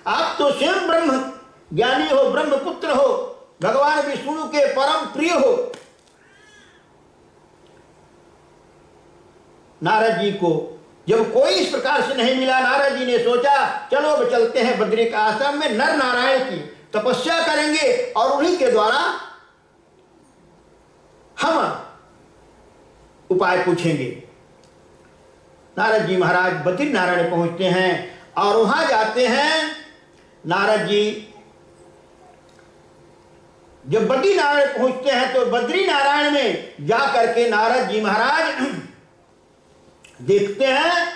आप तो स्वयं ब्रह्म ज्ञानी हो, ब्रह्मपुत्र हो, भगवान विष्णु के परम प्रिय हो। नारद जी को जब कोई इस प्रकार से नहीं मिला, नारद जी ने सोचा चलो अब चलते हैं बद्री का आश्रम में, नर नारायण की तपस्या करेंगे और उन्हीं के द्वारा हम उपाय पूछेंगे। नारद जी महाराज बद्री नारायण पहुंचते हैं और वहां जाते हैं। नारद जी जब बद्री नारायण पहुंचते हैं तो बद्री नारायण में जा करके नारद जी महाराज देखते हैं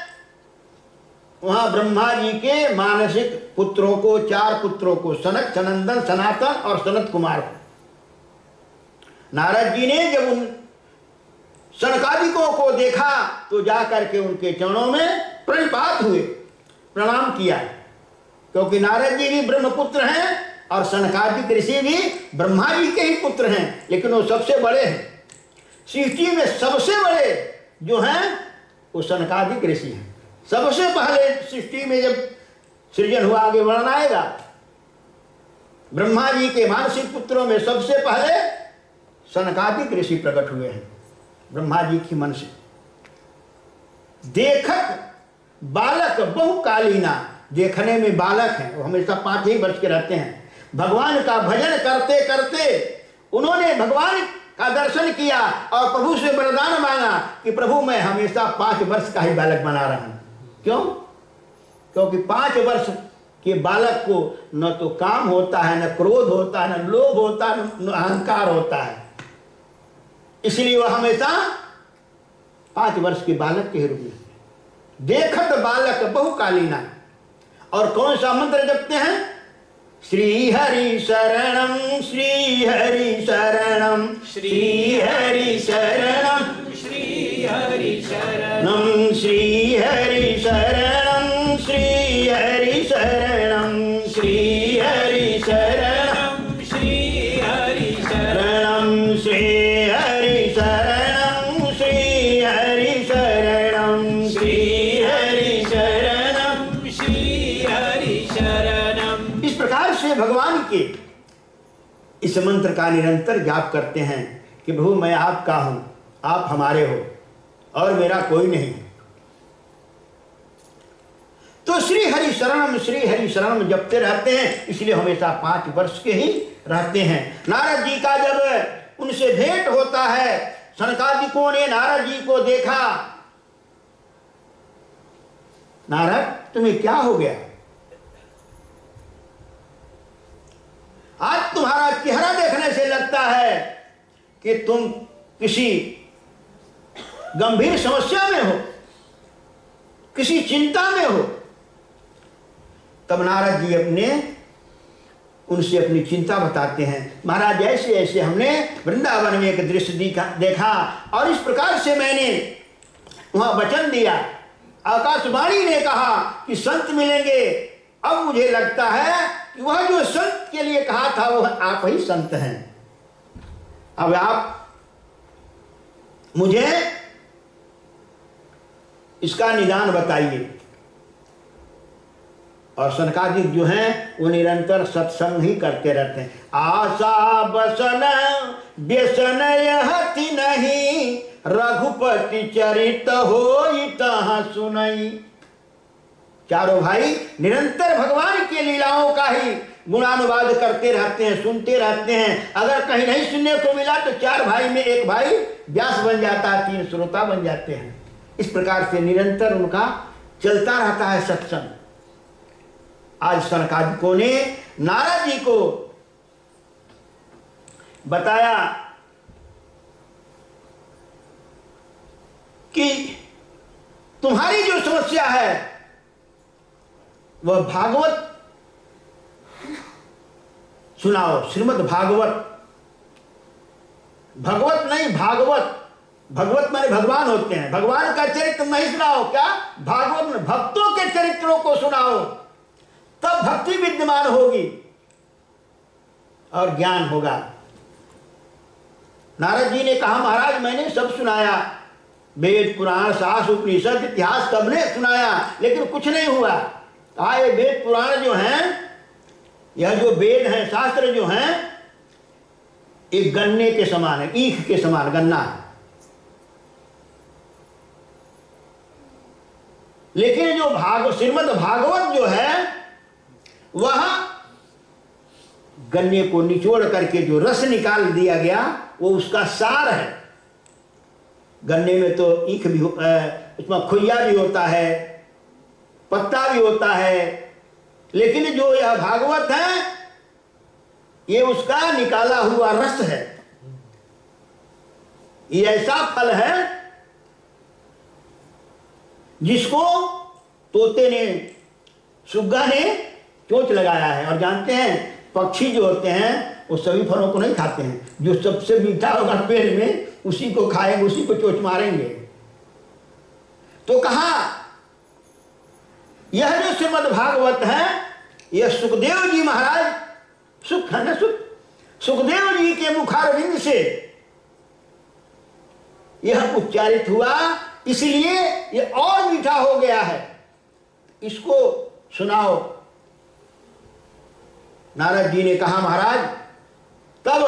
वहां ब्रह्मा जी के मानसिक पुत्रों को, 4 पुत्रों को, सनक, सनंदन, सनातन और सनत कुमार को। नारद जी ने जब उन सनकादिकों को देखा तो जाकर के उनके चरणों में प्रणिपात हुए, प्रणाम किया, क्योंकि नारद जी भी ब्रह्मपुत्र हैं और सनकादिक ऋषि भी ब्रह्मा जी के ही पुत्र हैं, लेकिन वो सबसे बड़े हैं। सृष्टि में सबसे बड़े जो हैं वो सनकादिक ऋषि हैं। सबसे पहले सृष्टि में जब सृजन हुआ, आगे वर्णन आएगा, ब्रह्मा जी के मानसिक पुत्रों में सबसे पहले सनकादिक ऋषि प्रकट हुए हैं, ब्रह्मा जी की मन से। देखत बालक बहुकालीना, देखने में बालक हैं, वो हमेशा 5 ही वर्ष के रहते हैं। भगवान का भजन करते करते उन्होंने भगवान का दर्शन किया और प्रभु से वरदान मांगा कि प्रभु मैं हमेशा 5 वर्ष का ही बालक बना रहा हूं। क्यों? क्योंकि 5 वर्ष के बालक को न तो काम होता है, न क्रोध होता है, न लोभ होता है, न अहंकार होता है, इसलिए वह हमेशा 5 वर्ष के बालक के रूप में। देखत बालक बहुकालीना। और कौन सा मंत्र जपते हैं? श्री हरि शरणम, श्री हरि शरणम, श्री हरि शरणम, श्री हरि शरणम, श्री हरि शरणम, श्री हरि शरणम, श्री हरि शरणम। इस मंत्र का निरंतर जाप करते हैं कि प्रभु मैं आपका हूं, आप हमारे हो और मेरा कोई नहीं है। तो श्री हरि शरणम जपते रहते हैं, इसलिए हमेशा 5 वर्ष के ही रहते हैं। नारद जी का जब उनसे भेंट होता है, सनकादिकों ने नारद जी को देखा, नारद तुम्हें क्या हो गया, आज तुम्हारा चेहरा देखने से लगता है कि तुम किसी गंभीर समस्या में हो, किसी चिंता में हो। तब नारद जी उनसे अपनी चिंता बताते हैं। महाराज ऐसे ऐसे हमने वृंदावन में एक दृश्य देखा और इस प्रकार से मैंने वहां वचन दिया, आकाशवाणी ने कहा कि संत मिलेंगे। अब मुझे लगता है कि वह जो संत के लिए कहा था वह आप ही संत हैं। अब आप मुझे इसका निदान बताइए। और सनकादिक जो हैं वो निरंतर सत्संग ही करते रहते हैं। आशा बसन व्यसन यहति नहीं, रघुपति चरित होई तहाँ सुनई। चारों भाई निरंतर भगवान की लीलाओं का ही गुणानुवाद करते रहते हैं, सुनते रहते हैं। अगर कहीं नहीं सुनने को मिला तो 4 भाई में 1 भाई व्यास बन जाता है, 3 श्रोता बन जाते हैं। इस प्रकार से निरंतर उनका चलता रहता है सत्संग। आज सनकादिकों ने नारद जी को बताया कि तुम्हारी जो समस्या है वह भागवत सुनाओ, श्रीमद् भागवत। भगवत नहीं, भागवत। भगवत माने भगवान होते हैं। भगवान का चरित्र नहीं सुनाओ, क्या भागवत में भक्तों के चरित्रों को सुनाओ, तब भक्ति विद्यमान होगी और ज्ञान होगा। नारद जी ने कहा महाराज मैंने सब सुनाया, वेद पुराण शास्त्र उपनिषद इतिहास सबने सुनाया, लेकिन कुछ नहीं हुआ। कहा ये वेद पुराण जो हैं, यह जो वेद हैं शास्त्र जो हैं, एक गन्ने के समान है, ईख के समान गन्ना है। लेकिन जो श्रीमद् भागवत जो है वह गन्ने को निचोड़ करके जो रस निकाल दिया गया वो उसका सार है। गन्ने में तो ईख भी उसमें खुइया भी होता है, पत्ता भी होता है, लेकिन जो यह भागवत है ये उसका निकाला हुआ रस है। ये ऐसा फल है जिसको तोते ने, सुग्गा ने चोंच लगाया है। और जानते हैं पक्षी जो होते हैं वो सभी फलों को नहीं खाते हैं, जो सबसे मीठा होगा पेड़ में उसी को खाएंगे, उसी को चोंच मारेंगे। तो कहा यह जो श्रीमद् भागवत है यह सुखदेव जी महाराज, सुख है ना, सुखदेव जी के मुखारविंद से यह उच्चारित हुआ, इसलिए यह और मीठा हो गया है, इसको सुनाओ। नारद जी ने कहा महाराज तब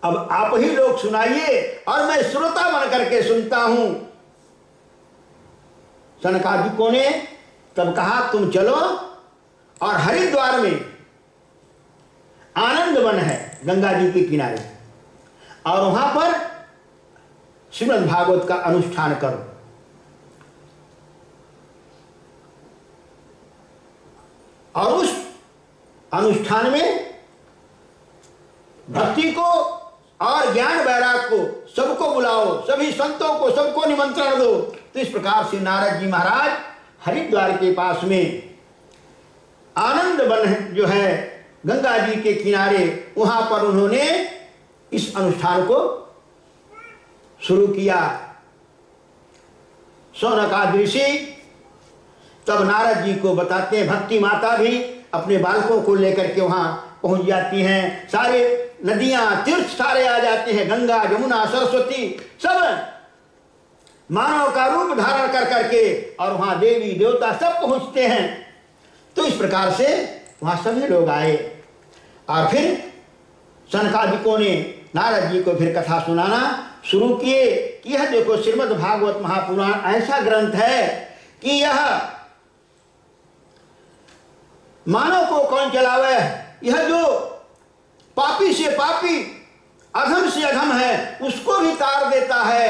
अब आप ही लोग सुनाइए और मैं श्रोता बन करके सुनता हूं। सनकादिकों ने तब कहा तुम चलो, और हरिद्वार में आनंद वन है गंगा जी के किनारे, और वहां पर श्रीमद् भागवत का अनुष्ठान करो। और उस अनुष्ठान में भक्ति को और ज्ञान वैराग को सबको बुलाओ, सभी संतों को सबको निमंत्रण दो। तो इस प्रकार से नारद जी महाराज हरिद्वार के पास में आनंद वन जो है गंगा जी के किनारे, वहां पर उन्होंने इस अनुष्ठान को शुरू किया। शौनकादि ऋषि तब नारद जी को बताते हैं, भक्ति माता भी अपने बालकों को लेकर के वहां पहुंच जाती हैं। सारे नदियां तीर्थ सारे आ जाते हैं, गंगा यमुना सरस्वती सब मानव का रूप धारण कर करके, और वहां देवी देवता सब पहुंचते हैं। तो इस प्रकार से वहां सभी लोग आए और फिर सनकादिकों ने नारद जी को फिर कथा सुनाना शुरू किए कि यह देखो श्रीमद् भागवत महापुराण ऐसा ग्रंथ है कि यह मानव को कौन चलावे, यह जो पापी से पापी अधम से अधम है उसको भी तार देता है।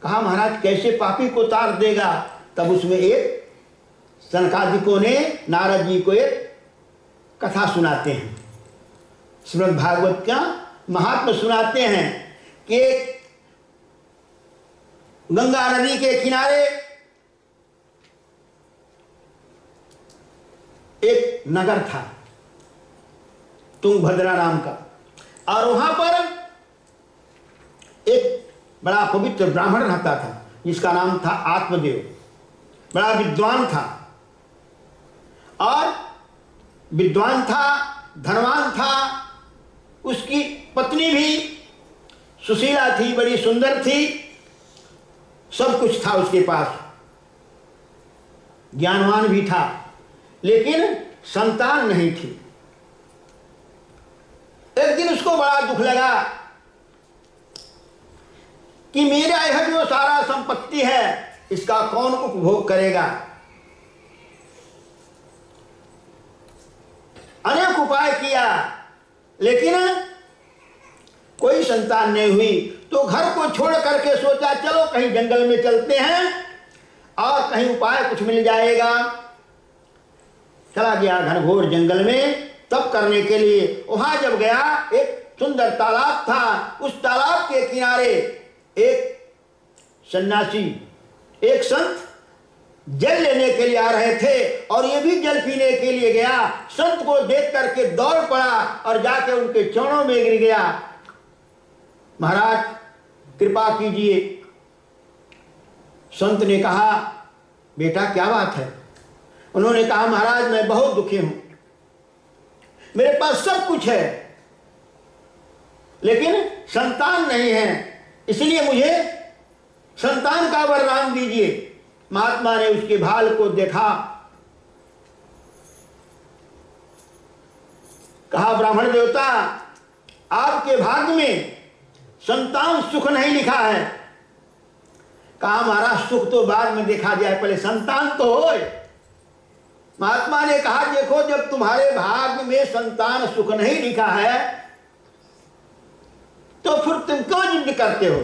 कहा महाराज कैसे पापी को तार देगा? तब उसमें एक सनकादिकों ने नारद जी को एक कथा सुनाते हैं, श्रीमद् भागवत का महात्मा सुनाते हैं कि गंगा नदी के किनारे एक नगर था तुंगभद्रा नाम का, और वहां पर एक बड़ा पवित्र ब्राह्मण रहता था जिसका नाम था आत्मदेव। बड़ा विद्वान था और विद्वान था, धनवान था। उसकी पत्नी भी सुशीला थी, बड़ी सुंदर थी, सब कुछ था उसके पास, ज्ञानवान भी था, लेकिन संतान नहीं थी। एक दिन उसको बड़ा दुख लगा कि मेरा यह जो सारा संपत्ति है इसका कौन उपभोग करेगा। अनेक उपाय किया लेकिन कोई संतान नहीं हुई, तो घर को छोड़ करके सोचा चलो कहीं जंगल में चलते हैं और कहीं उपाय कुछ मिल जाएगा। चला गया घनघोर जंगल में तप करने के लिए। वहां जब गया एक सुंदर तालाब था, उस तालाब के किनारे एक सन्यासी, एक संत जल लेने के लिए आ रहे थे और ये भी जल पीने के लिए गया। संत को देख करके दौड़ पड़ा और जाके उनके चरणों में गिर गया। महाराज कृपा कीजिए। संत ने कहा बेटा क्या बात है? उन्होंने कहा महाराज मैं बहुत दुखी हूं, मेरे पास सब कुछ है लेकिन संतान नहीं है, इसलिए मुझे संतान का वरदान दीजिए। महात्मा ने उसके भाल को देखा, कहा ब्राह्मण देवता आपके भाग्य में संतान सुख नहीं लिखा है। कहा महाराज सुख तो बाद में देखा जाए, पहले संतान तो होए। महात्मा ने कहा देखो जब तुम्हारे भाग्य में संतान सुख नहीं लिखा है तो फिर तुम क्यों जिद करते हो?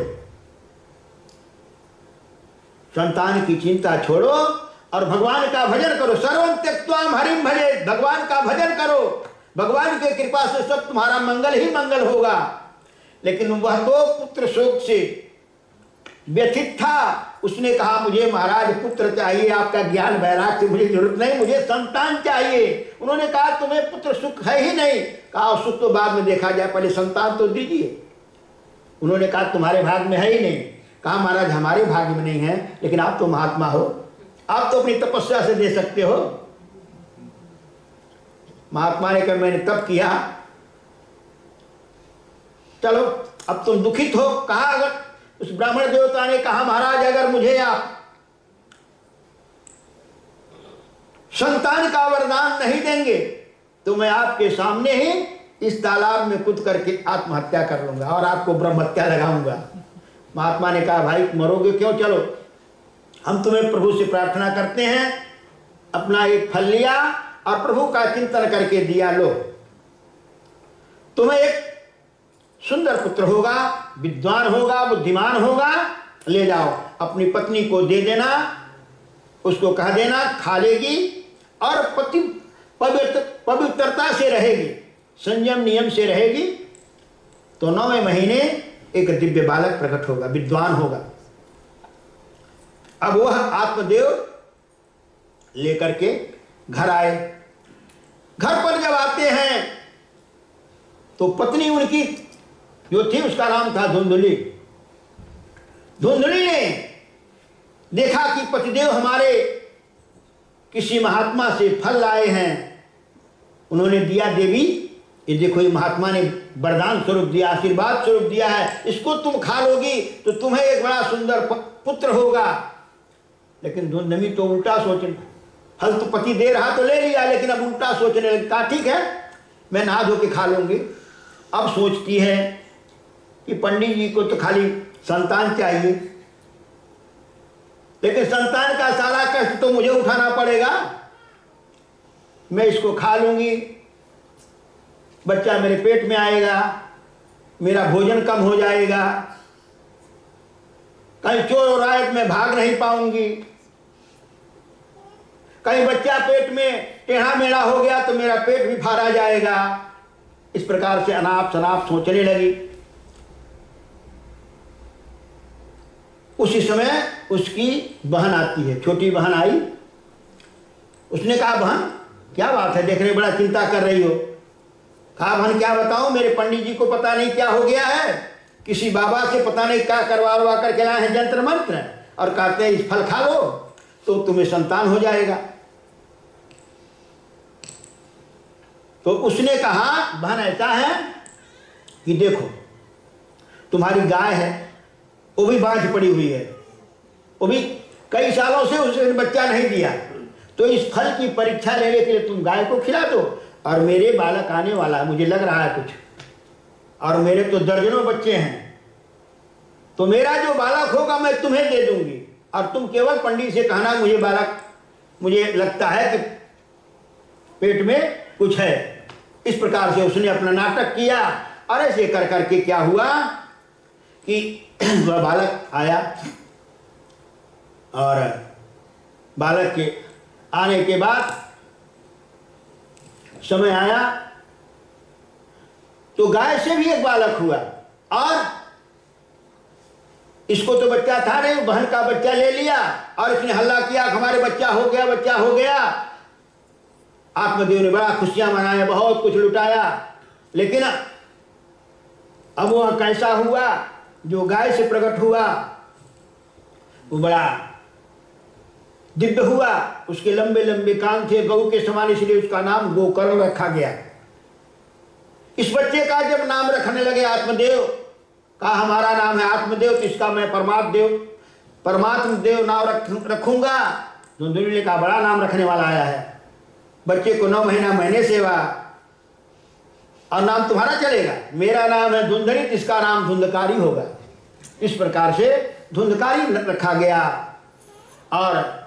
संतान की चिंता छोड़ो और भगवान का भजन करो। सर्वं त्यक्त्वा हरिं भजे, भगवान का भजन करो, भगवान की कृपा से सब तुम्हारा मंगल ही मंगल होगा। लेकिन वह तो पुत्र शोक से व्यथित था। उसने कहा मुझे महाराज पुत्र चाहिए, आपका ज्ञान वैराग्य मुझे जरूरत नहीं, मुझे संतान चाहिए। उन्होंने कहा तुम्हें पुत्र सुख है ही नहीं। कहा सुख तो बाद में देखा जाए, पहले संतान तो दीजिए। उन्होंने कहा तुम्हारे भाग्य में है ही नहीं। कहा महाराज हमारे भाग्य में नहीं है, लेकिन आप तो महात्मा हो, आप तो अपनी तपस्या से दे सकते हो। महात्मा ने कहा मैंने तप किया, चलो अब तुम दुखित हो। कहा अगर उस ब्राह्मण देवता ने कहा महाराज अगर मुझे आप संतान का वरदान नहीं देंगे तो मैं आपके सामने ही इस तालाब में कूद करके आत्महत्या कर लूंगा और आपको ब्रह्म हत्या लगाऊंगा। महात्मा ने कहा भाई मरोगे क्यों, चलो हम तुम्हें प्रभु से प्रार्थना करते हैं। अपना एक फल लिया और प्रभु का चिंतन करके दिया, लो तुम्हें एक सुंदर पुत्र होगा, विद्वान होगा, बुद्धिमान होगा, ले जाओ अपनी पत्नी को दे देना, उसको कह देना खा लेगी और पवित्रता से रहेगी, संयम नियम से रहेगी, तो 9वें महीने एक दिव्य बालक प्रकट होगा, विद्वान होगा। अब वह आत्मदेव लेकर के घर आए। घर पर जब आते हैं तो पत्नी उनकी जो थी उसका नाम था धुंधुली। धुंधुली ने देखा कि पतिदेव हमारे किसी महात्मा से फल लाए हैं। उन्होंने दिया देवी ये देखो ये महात्मा ने वरदान स्वरूप दिया, आशीर्वाद स्वरूप दिया है, इसको तुम खा लोगी तो तुम्हें एक बड़ा सुंदर पुत्र होगा। लेकिन धुंधुली तो उल्टा सोचने, फल तो पति दे रहा तो ले लिया, लेकिन अब उल्टा सोचने लगता ठीक है मैं नहा धो के खा लूँगी। अब सोचती है कि पंडित जी को तो खाली संतान चाहिए, लेकिन संतान का सारा कष्ट तो मुझे उठाना पड़ेगा। मैं इसको खा लूँगी, बच्चा मेरे पेट में आएगा, मेरा भोजन कम हो जाएगा, कहीं चोर और रायत में भाग नहीं पाऊंगी, कहीं बच्चा पेट में टेढ़ा मेढ़ा हो गया तो मेरा पेट भी फाड़ा जाएगा। इस प्रकार से अनाप शनाप सोचने लगी। उसी समय उसकी बहन आती है, छोटी बहन आई। उसने कहा, बहन क्या बात है, देखने बड़ा चिंता कर रही हो। कहा, बहन क्या बताऊं, मेरे पंडित जी को पता नहीं क्या हो गया है, किसी बाबा से पता नहीं क्या करवा करके लाए हैं जंत्र मंत्र, और कहते हैं इस फल खा लो तो तुम्हें संतान हो जाएगा। तो उसने कहा, बहन ऐसा है कि देखो तुम्हारी गाय है, वो भी बांझ पड़ी हुई है, वो भी कई सालों से उसने बच्चा नहीं दिया, तो इस फल की परीक्षा लेने के लिए तुम गाय को खिला दो, और मेरे बालक आने वाला है, मुझे लग रहा है कुछ, और मेरे तो दर्जनों बच्चे हैं, तो मेरा जो बालक होगा मैं तुम्हें दे दूंगी, और तुम केवल पंडित से कहना मुझे बालक, मुझे लगता है कि पेट में कुछ है। इस प्रकार से उसने अपना नाटक किया, और ऐसे कर करके क्या हुआ कि वह बालक आया, और बालक के आने के बाद समय आया तो गाय से भी एक बालक हुआ, और इसको तो बच्चा था नहीं, बहन का बच्चा ले लिया, और इसने हल्ला किया हमारे बच्चा हो गया, बच्चा हो गया। आत्मदेव ने बड़ा खुशियां मनाया, बहुत कुछ लुटाया, लेकिन अब वह कैसा हुआ, जो गाय से प्रकट हुआ वो बड़ा दिव्य हुआ। उसके लंबे लंबे कान थे गौ के समान, इसलिए उसका नाम गोकर्ण रखा गया। इस बच्चे का जब नाम रखने लगे आत्मदेव, कहा हमारा नाम है आत्मदेव, तो इसका मैं परमात्म देव नाम रखूंगा। धुंधुली ने कहा बड़ा नाम रखने वाला आया है, बच्चे को 9 महीना मैंने सेवा, और नाम तुम्हारा चलेगा। मेरा नाम है धुंधली, इसका नाम धुंधकारी होगा। इस प्रकार से धुंधकारी रखा गया, और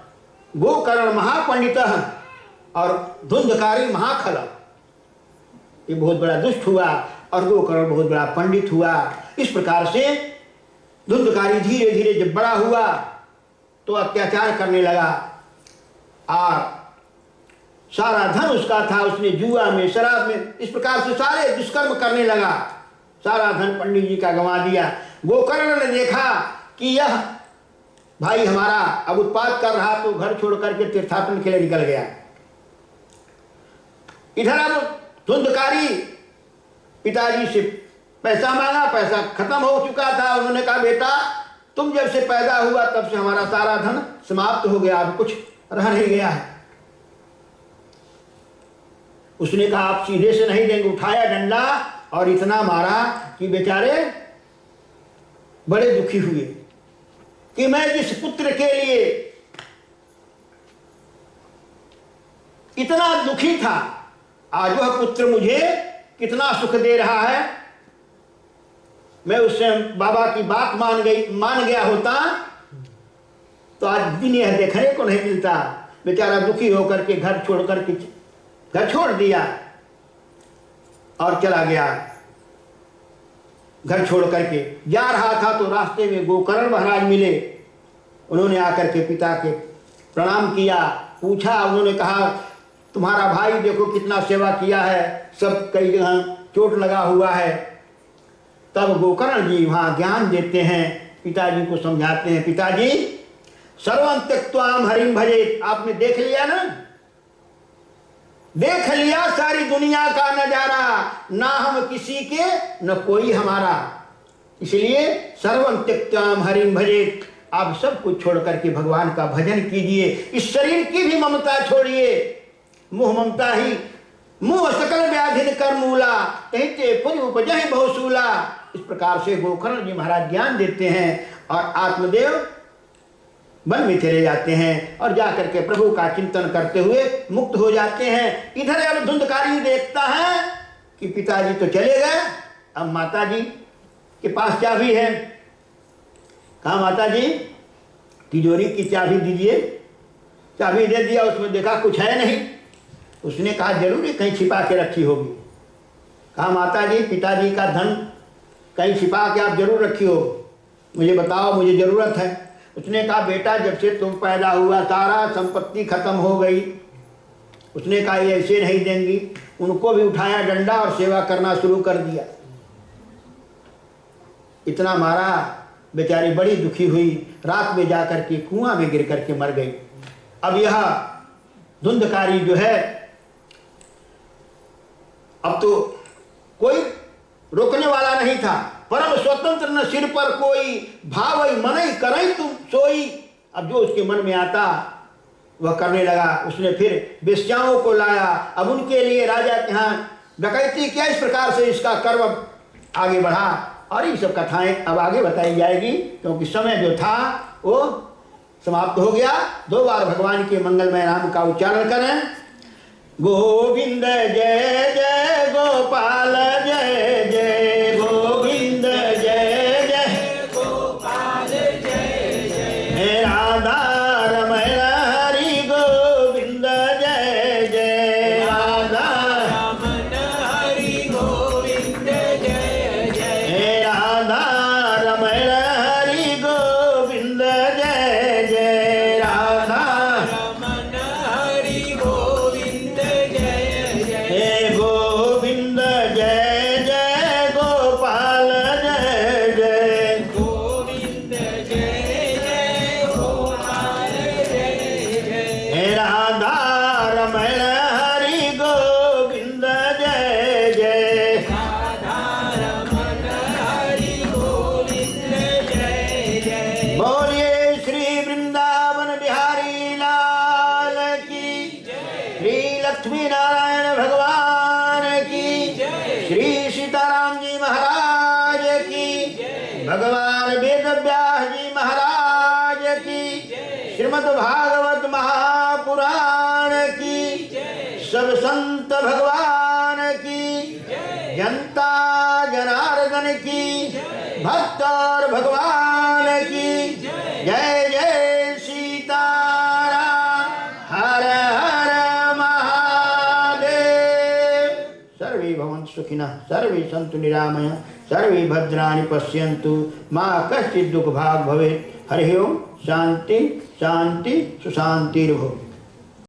गोकर्ण महापंडित और धुंधकारी महाखल। ये बहुत बड़ा दुष्ट हुआ और गोकर्ण बहुत बड़ा पंडित हुआ। इस प्रकार से धुंधकारी धीरे धीरे जब बड़ा हुआ तो अत्याचार करने लगा, और सारा धन उसका था, उसने जुआ में, शराब में, इस प्रकार से सारे दुष्कर्म करने लगा। सारा धन पंडित जी का गंवा दिया। गोकर्ण ने देखा कि यह भाई हमारा अब उत्पात कर रहा, तो घर छोड़ करके तीर्थाटन के लिए निकल गया। इधर अब धुंधकारी पिताजी से पैसा मांगा, पैसा खत्म हो चुका था। उन्होंने कहा बेटा तुम जब से पैदा हुआ तब से हमारा सारा धन समाप्त हो गया, अब कुछ रह नहीं गया है। उसने कहा आप सीधे से नहीं देंगे। उठाया डंडा और इतना मारा कि बेचारे बड़े दुखी हुए कि मैं जिस पुत्र के लिए इतना दुखी था, आज वह पुत्र मुझे कितना सुख दे रहा है। मैं उससे बाबा की बात मान गया होता तो आज दिन यह देखने को नहीं मिलता। बेचारा दुखी होकर के घर छोड़ दिया और चला गया। घर छोड़ करके जा रहा था तो रास्ते में गोकर्ण महाराज मिले। उन्होंने आकर के पिता के प्रणाम किया, पूछा। उन्होंने कहा तुम्हारा भाई देखो कितना सेवा किया है, सब कई जगह चोट लगा हुआ है। तब गोकर्ण जी वहाँ ज्ञान देते हैं, पिताजी को समझाते हैं। पिताजी सर्वं त्यक्त्वाम हरिं भजेत। आपने देख लिया ना, देख लिया सारी दुनिया का नजारा, ना हम किसी के न कोई हमारा, इसलिए सर्वं त्यक्त्वाम हरिं भजेत। आप सब कुछ छोड़ करके भगवान का भजन कीजिए। इस शरीर की भी ममता छोड़िए, मोह ममता ही मुंह सकल व्याधि कर मूला, कहते पुर उपजहि बहुसूला। इस प्रकार से गोकर्ण जी महाराज ज्ञान देते हैं और आत्मदेव वन में चले जाते हैं और जाकर के प्रभु का चिंतन करते हुए मुक्त हो जाते हैं। इधर अब धुंधकारी देखता है कि पिताजी तो चले गए, अब माता जी के पास चाबी है। कहा माता जी तिजोरी की चाबी दीजिए। चाबी दे दिया, उसमें देखा कुछ है नहीं। उसने कहा जरूर कहीं छिपा के रखी होगी। कहा माता जी पिताजी का धन कहीं छिपा के आप जरूर रखी हो, मुझे बताओ, मुझे ज़रूरत है। उसने कहा बेटा जब से तुम पैदा हुआ सारा संपत्ति खत्म हो गई। उसने कहा ये ऐसे नहीं देंगी। उनको भी उठाया डंडा और सेवा करना शुरू कर दिया। इतना मारा, बेचारी बड़ी दुखी हुई, रात में जाकर के कुआं में गिर करके मर गई। अब यह धुंधकारी जो है, अब तो कोई रोकने वाला नहीं था। परम स्वतंत्र न सिर पर कोई, भावई मनई करई तुम सोई। अब जो उसके मन में आता वह करने लगा। उसने फिर बेश्याओं को लाया। अब उनके लिए राजा के यहाँ डकैती किया। इस प्रकार से इसका कर्म आगे बढ़ा। और ये सब कथाएं अब आगे बताई जाएगी, क्योंकि समय जो था वो समाप्त हो गया। 2 बार भगवान के मंगलमय नाम का उच्चारण करें। गोविंद जय जय गोपाल जय जय, गोविंद जय जय गोपाल जय जय, राधा रमण हरि गोविंद जय जय, राधा रमण हरि गोविंद जय जय, राधा रमण हरि गोविंद जय जय, राधा रमण हरि गोविंद गोविंद जय जय गोपाल जय जय, गोविंद जय जय गोपाल जय जय, राधा रमण हरि गोविंद जय जय, राधा रमण हरि गोविंद जय जय। बोलिए श्री वृंदावन बिहारी लाल की जय, श्री लक्ष्मी नारायण भगवान की जय, श्री सीताराम जी महाराज की जय, भगवान वेद व्यास जी महाराज की जय, श्रीमद् भागवत महापुराण की जय, सब संत भगवान की जय, जनता जनार्दन की जय, भक्त और भगवान की जय। जय जय सीताराम, हर हर महादेव। सर्वे भवन्तु सुखिनः, सर्वे सन्तु निरामया, सर्वे भद्राणि पश्यन्तु, मा कश्चित् दुःखभाग् भवेत्। हरि ओम। शांति शांति सुशांतिर्भवतु।